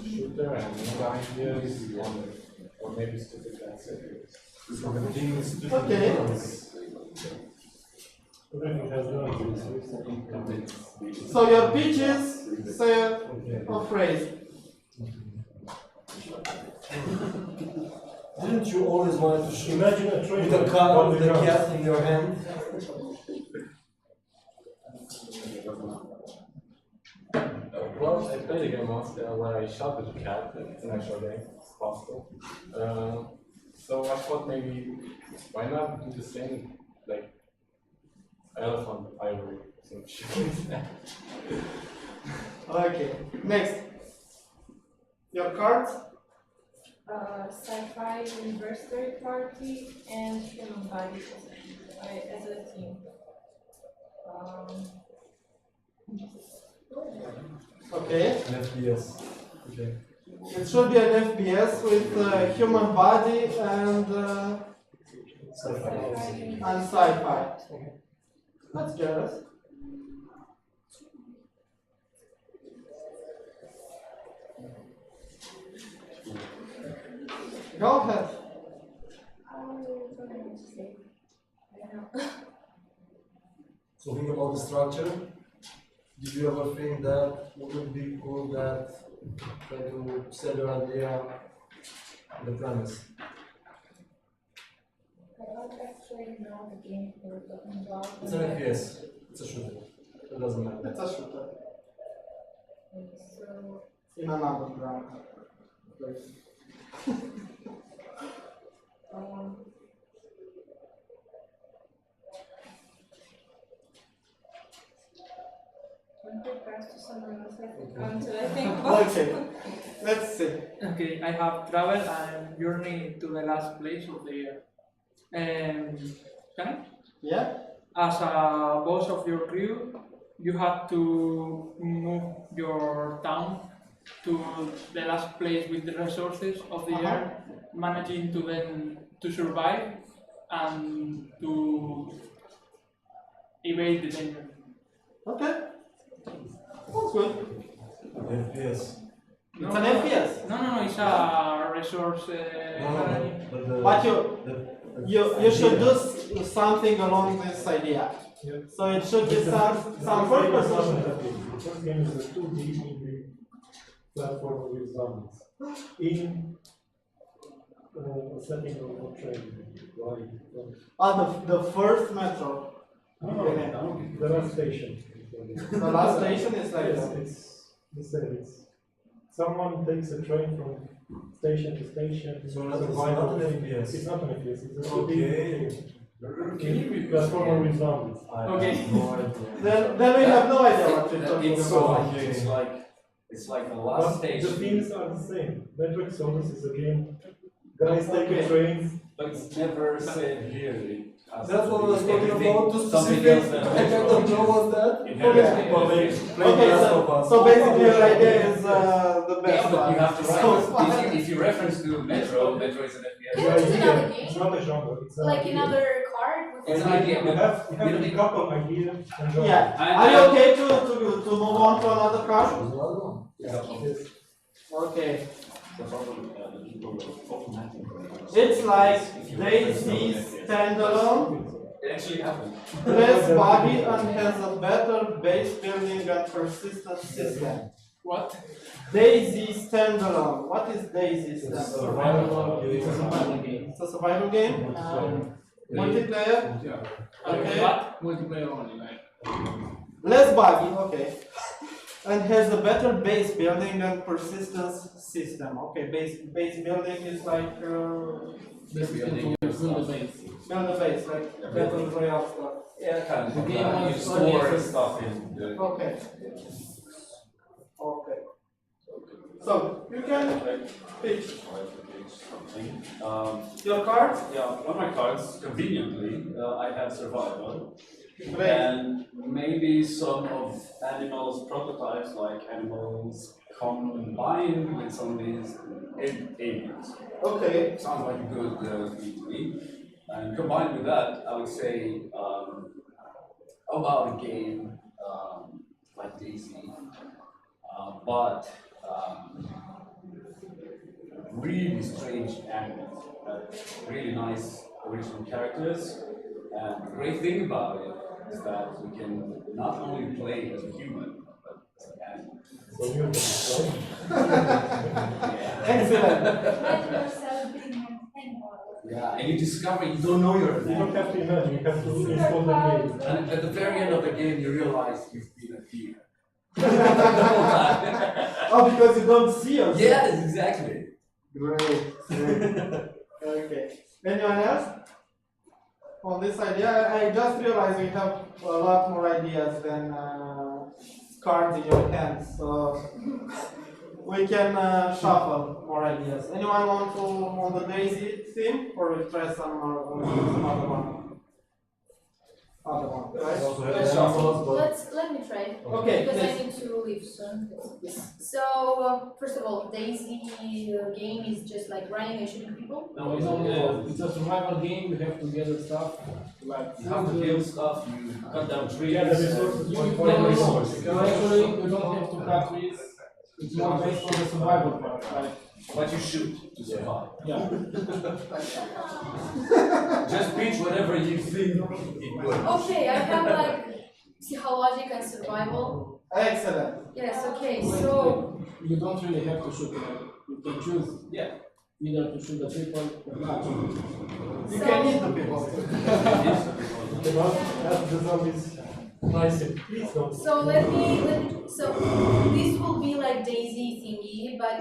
Shooter and main ideas, or maybe stupid answers. so the team is Okay. Everything has no ideas. So your pitch is say okay. a phrase. Didn't you always want to shoot Imagine a train with a car with a cat in your hand? Well, I played a game once where I shot with a cat. It's an actual game. It's possible. So I thought maybe why not do the same like elephant ivory or some shit. Okay. Next. Your cards? Sci-fi, university party, and human body as a team. Okay. An FPS. Okay. It should be an FPS with human body and sci-fi. That's jealous. Go ahead. So think about the structure. Did you ever think that wouldn't be cool that try to sell your idea the premise? I don't actually know the game we're talking about. It's an FPS. It's a shooter. It doesn't matter. It's a shooter So, in an underground place. I'm prepared to someone else until I think about Okay. Let's see. Okay, I have traveled and journeyed to the last place of the year. Can I? Yeah? As a boss of your crew, you have to move your town to the last place with the resources of the year, managing to then to survive and to evade the danger. Okay. Sounds good. FPS. It's an FPS. No, it's a resource. But But the you should do something along this idea. Yeah. So it should be some first person. The first game is a 2D indie platform with zombies. In a setting of a train. The first metro. The last station. The last station is like Yes, that. it's the same. It's someone takes a train from station to station. So it's survival not an thing. FPS. It's not an FPS. It's a Okay. Can you repeat platform with zombies. Okay. Then we have no idea what you're talking It's about. it's like the last But the station, themes are the same. MedTech is a game. Guys take Okay. a train. but it's never said here. That's what I was talking Everything- about. Too something specific. else than I don't know what's that. Inherently, Play Okay, Last of Us. so basically your idea is the best Yeah, but you one. have to reference, if you reference to Metro is an FPS. The It's idea, another it's game? not a genre. It's an like idea. another card with It's an idea, You have a couple ideas and genre. Yeah. I- Are you okay to move on to another card? There's another one. Yes. Okay. It's like DayZ standalone actually happened. less body and has a better base building and persistence system. What? Daisy standalone. What is Daisy standalone? It's a survival game. It's a survival game. Multiplayer. Yeah. Okay. What? Multiplayer only, like. Less buggy. Okay. And has a better base building and persistence system. Okay. Base building is like Basically, to build the base. build the base, like battle royale stuff. Yeah, kind of. The game You was store only- stuff in the. Okay. Okay. So you can pitch your cards. Yeah, on my cards, conveniently, I have survival. Great. And maybe some of animals prototypes, like animals combined with some of these aliens. Okay. Sounds like a good thing to me. And combined with that, I would say about a game like Daisy, but really strange animals, really nice original characters. And the great thing about it is that we can not only play as a human, but as an animal. So you have to Excellent. Imagine yourself being an animal. Yeah, and you discover you don't know you're an You don't animal. have to imagine, you have to install the game. And at the very end of the game, you realize you've been a deer. The whole time. Oh, because you don't see us. Yes, exactly. Great. Okay. Anyone else? On this idea, I just realized we have a lot more ideas than cards in your hands, so we can shuffle more ideas. Anyone want to on the Daisy theme, or we try some other one? Other one, right? Let me try. Okay, Because I please. need to leave soon. So, first of all, Daisy game is just like running and shooting people. No, it's a survival game. You have to gather stuff. Like You have to build stuff, you cut down trees. Yeah, the resources. You one can point resource. actually you don't have to cut trees. It's more based on the survival part. Like But you shoot to survive. yeah. Just pitch whatever you think it would. Okay, I have like psychology and survival. Excellent. Yes, okay, so You don't really have to shoot. Like, you can choose Yeah. either to shoot the people or not. You can eat the people. You know, as the zombies nice and please don't. so so this will be like Daisy thingy, but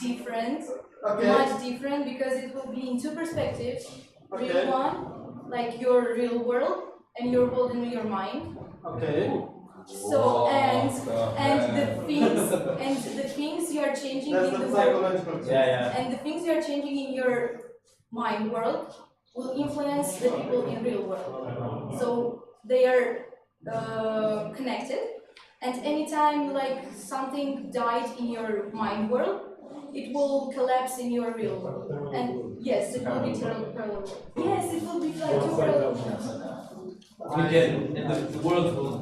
different. Okay. Much different because it will be in two perspectives. Okay. Real one, like your real world, and your world in your mind. Okay. So and the things you are changing That's in the the world, psychological. and the things you are changing in your mind world will influence the people in real world. So they are connected, and anytime like something died in your mind world, it will collapse in your real world. And yes, it will be parallel. Yes, it will be like two parallel worlds. Again, and the world will,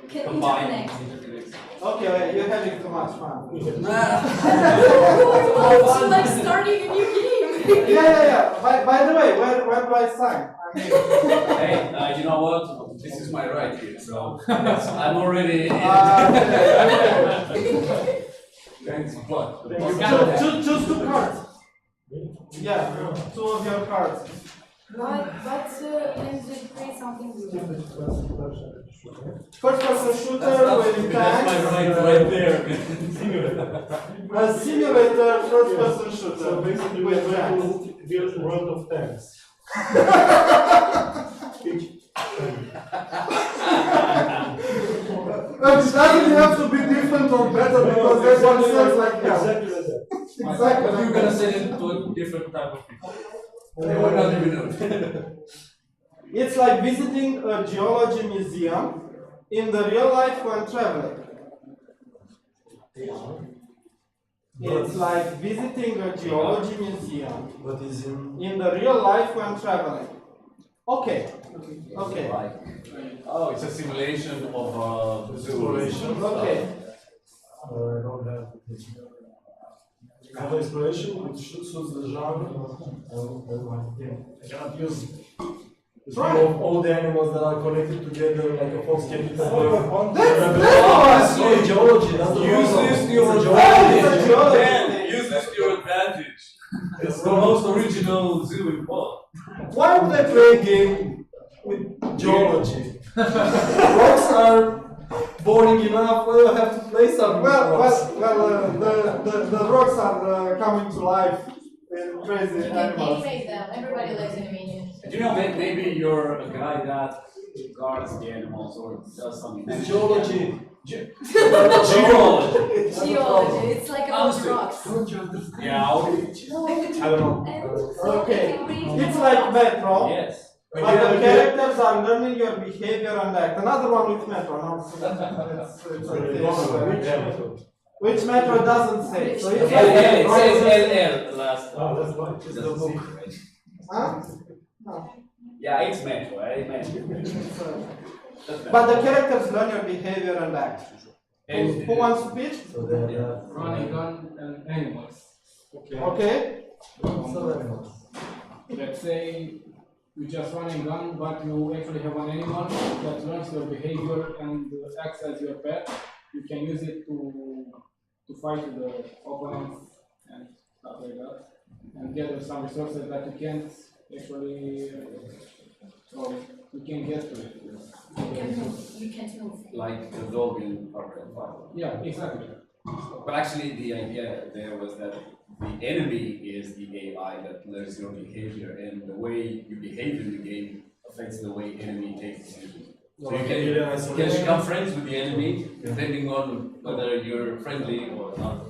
Can combine. interconnect. Okay, you're having too much fun. It's like starting a new game. Yeah. By the way, where do I sign? I mean, Hey, you know what? This is my right here, so I'm already. Thanks, but choose two cards. Yeah, two of your cards. But and create something good. First person shooter with that's my tanks. right there. A simulator first person shooter. So basically, with we're going tanks. to build a world of tanks. But it doesn't have to be different or better because that one sounds like hell. Exactly like that. Exactly. You're gonna send it to a different type of people. They will not even know. It's like visiting a geology museum in the real life when traveling. It's like visiting a geology museum What is in in the real life when traveling. Okay. Okay. Oh, it's a simulation of exploration? Okay. I don't have it. I have exploration which suits the genre and I cannot use view of all the animals that are connected together like a false capital. That's geology. That's the Use problem. this to It's your a advantage. geology. Dan, use this to your advantage. It's the most original zoo in world. Why would I play a game with geology? Rocks are boring enough. Why do I have to play something with rocks? The rocks are coming to life in crazy You can animals. animate them. Everybody likes animation. Do you know, maybe you're a guy that guards the animals or does something. It's geology. Geology. Geology. It's like about Honestly. rocks. Yeah, I don't know. Okay, it's like Metro. yes. But the characters are learning your behavior and act. Another one with Metro. No? It's like this. Which Metro doesn't say. So it's It like says LL last. Oh, that's fine. It's the book. huh? No. Yeah, it's Metro, eh? But the characters learn your behavior and act. Who wants to pitch? So they're Running gun and animals. Okay. so animals. Let's say you just run and gun, but you actually have an animal that learns your behavior and acts as your pet. You can use it to fight with the opponents and stuff like that, and gather some resources that you can't actually, or you can get to it. You can't move. Like the dog in Far Cry 5. Yeah, exactly. But actually, the idea there was that the enemy is the AI that learns your behavior, and the way you behave in the game affects the way enemy takes decisions. So you can become friends with the enemy depending on whether you're friendly or not.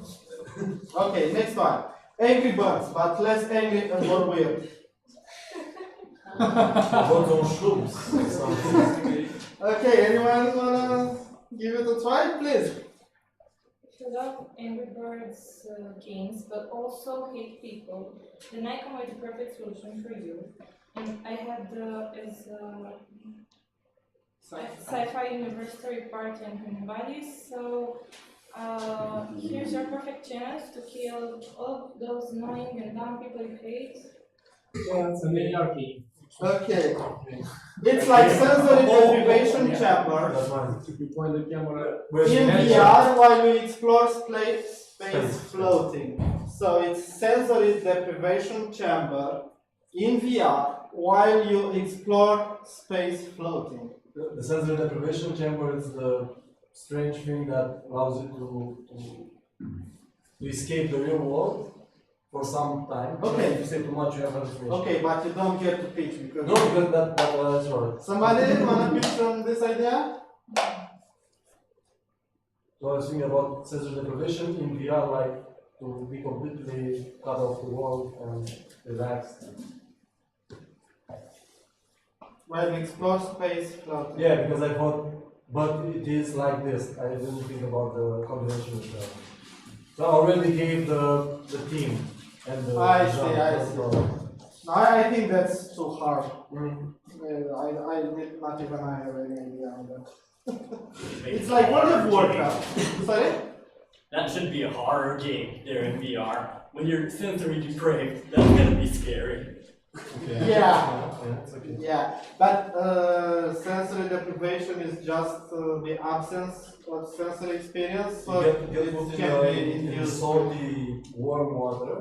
Okay, next one. Angry Birds, but less angry and more weird. Birds on shrooms. Okay, anyone wanna give it a try, please? I love Angry Birds games, but also hate people. Then I come with the perfect solution for you. And I had as sci-fi university party and human bodies. So here's your perfect chance to kill all of those annoying and dumb people you hate. Yeah, it's an anarchy. Okay. It's like sensory deprivation chamber That's fine. You point the camera. in VR while you explore space floating. So it's sensory deprivation chamber in VR while you explore space floating. The sensory deprivation chamber is the strange thing that allows you to escape the real world for some time. Okay. If you say too much, you have hallucination. Okay, but you don't get to pitch because. No, because that's right. Somebody wanna pitch on this idea? So I was thinking about sensory deprivation in VR, like to be completely cut off the world and relaxed. While you explore space floating. Yeah, because I thought, but it is like this. I didn't think about the combination itself. So I already gave the theme and the. I see, genre. I That's see. all. No, I think that's too hard. Mm. Not even I have any idea on that. It's like World of Warcraft. Sorry? That should be a horror game there in VR. When you're sensory depraved, that's gonna be scary. Okay. Yeah. It's okay. Yeah, but sensory deprivation is just the absence of sensory experience, so You get put it can be in induced. salty warm water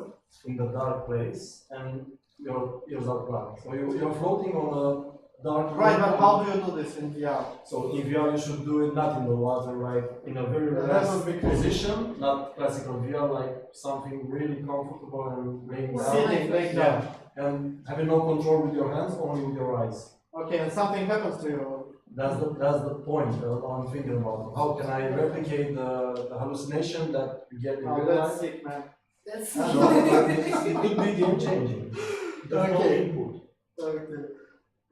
in the dark place, and your ears are plugged. So you're floating on a dark. Right, but room. how do you do this in VR? So in VR you should do it not in the water, like in a very Yeah, that relaxed would be crazy. position, not classical VR, like something really comfortable and laying down. Sitting, laying down. And having no control with your hands, only with your eyes. Okay, and something happens to you. That's the point I'm thinking about. How can I replicate the hallucination that you get in Oh, real that's life? sick, man. That's No, but it could be game changing. Okay. Okay.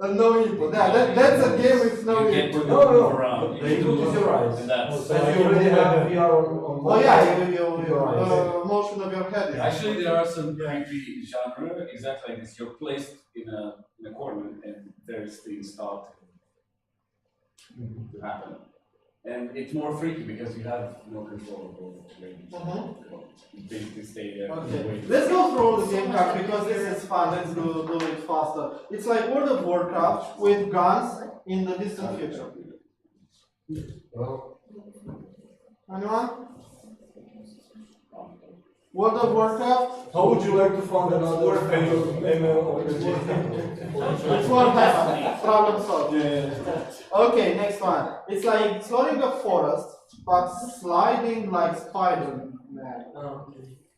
No input. Yeah, that's a game with no You get input. to No, no, move around. the input is your eyes. And that's And you already have VR on Oh yeah, your eyes. motion of your head. Actually, there are some creepy genre exactly like this. You're placed in a corner and various things start to happen. And it's more freaky because you have no control over the way you basically stay there. Okay, let's go through all the game cards because this is fun. Let's do it faster. It's like World of Warcraft with guns in the distant future. Well, Anyone? World of Warcraft? how would you like to fund another page of MMORPG? It won't happen. Problem solved. Okay, next one. It's like exploring a forest, but sliding like Spider-Man.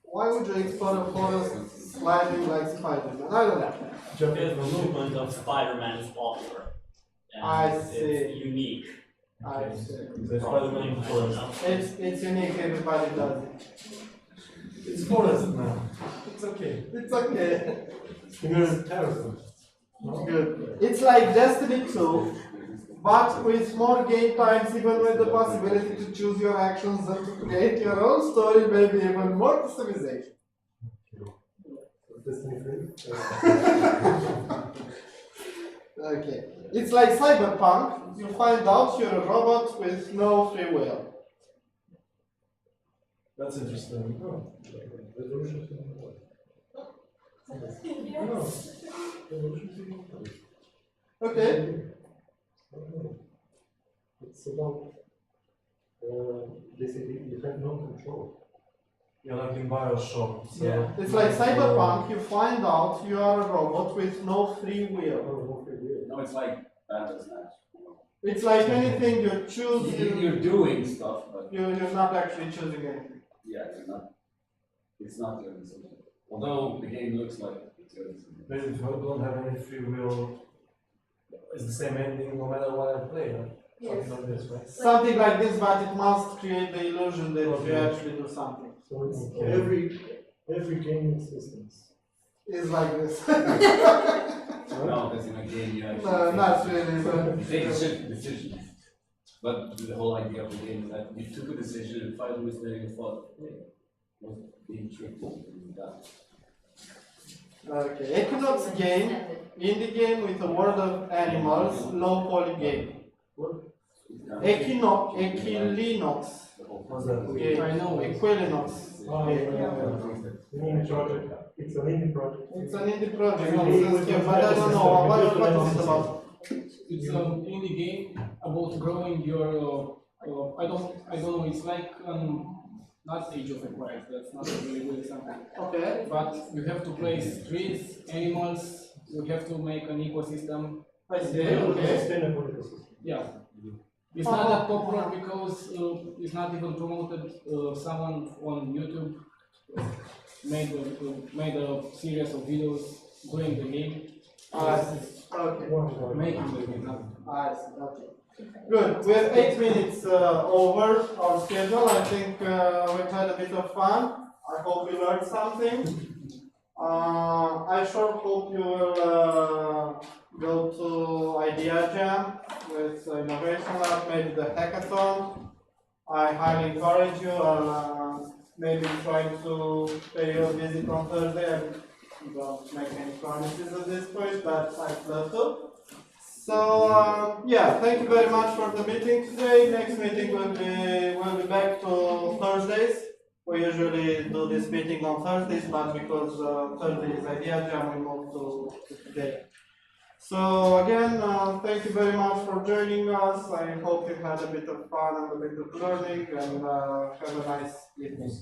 Why would you explore a forest sliding like Spider-Man? I don't know. Because the movement of Spider-Man is popular. And I see. It's unique. I see. The Spider-Man forest. It's unique, everybody does it. It's forest, man. It's okay. It's okay. You're terrorism. Good. It's like Destiny 2, but with more game times, even with the possibility to choose your actions and to create your own story, maybe even more customization. Destiny 3. Okay. It's like Cyberpunk. You find out you're a robot with no free will. That's interesting. No. Revolution. No. Revolution. Okay. It's about basically you have no control. You're like in Bioshock. So Yeah. It's like Cyberpunk. You find out you are a robot with no free will. No, it's like Bandersnatch. It's like anything you choose. You're doing stuff, but You're not actually choosing anything. yeah, you're not. It's not your decision. Although the game looks like it's your decision. basically, if you don't have any free will, it's the same ending no matter what I play. Right? Yes. Something like this, right? Something like this, but it must create the illusion that you actually do something. So it's Okay. every gaming systems. It's like this. No, because in a game you actually No, not really. But you take a decision. But the whole idea of the game is that you took a decision and 5 minutes later you thought, hey, was being tricked into that. Okay, Equinox game, indie game with a world of animals, low poly game. Equinox What's that? game. I know. Equinox. Indie project. It's an indie project. It's an indie project, but I don't know what is it about. It's an indie game about growing your. I don't know. It's like not Age of Empires. That's not a really good example. Okay. But you have to place trees, animals. You have to make an ecosystem. I see. Okay. Sustainable ecosystem. Yeah. It's not that popular because it's not even promoted. Someone on YouTube made a series of videos doing the game. I see. Okay. Making the game. I see. Okay. Good. We're 8 minutes over our schedule. I think we've had a bit of fun. I hope you learned something. I sure hope you will go to Idea Jam with Innovation Lab, maybe the hackathon. I highly encourage you. Maybe try to pay you a visit on Thursday. I don't make any promises at this point, but I'd love to. So yeah, thank you very much for the meeting today. Next meeting will be back to Thursdays. We usually do this meeting on Thursdays, but because Thursday is Idea Jam, we moved to today. So again, thank you very much for joining us. I hope you had a bit of fun and a bit of learning, and have a nice evening.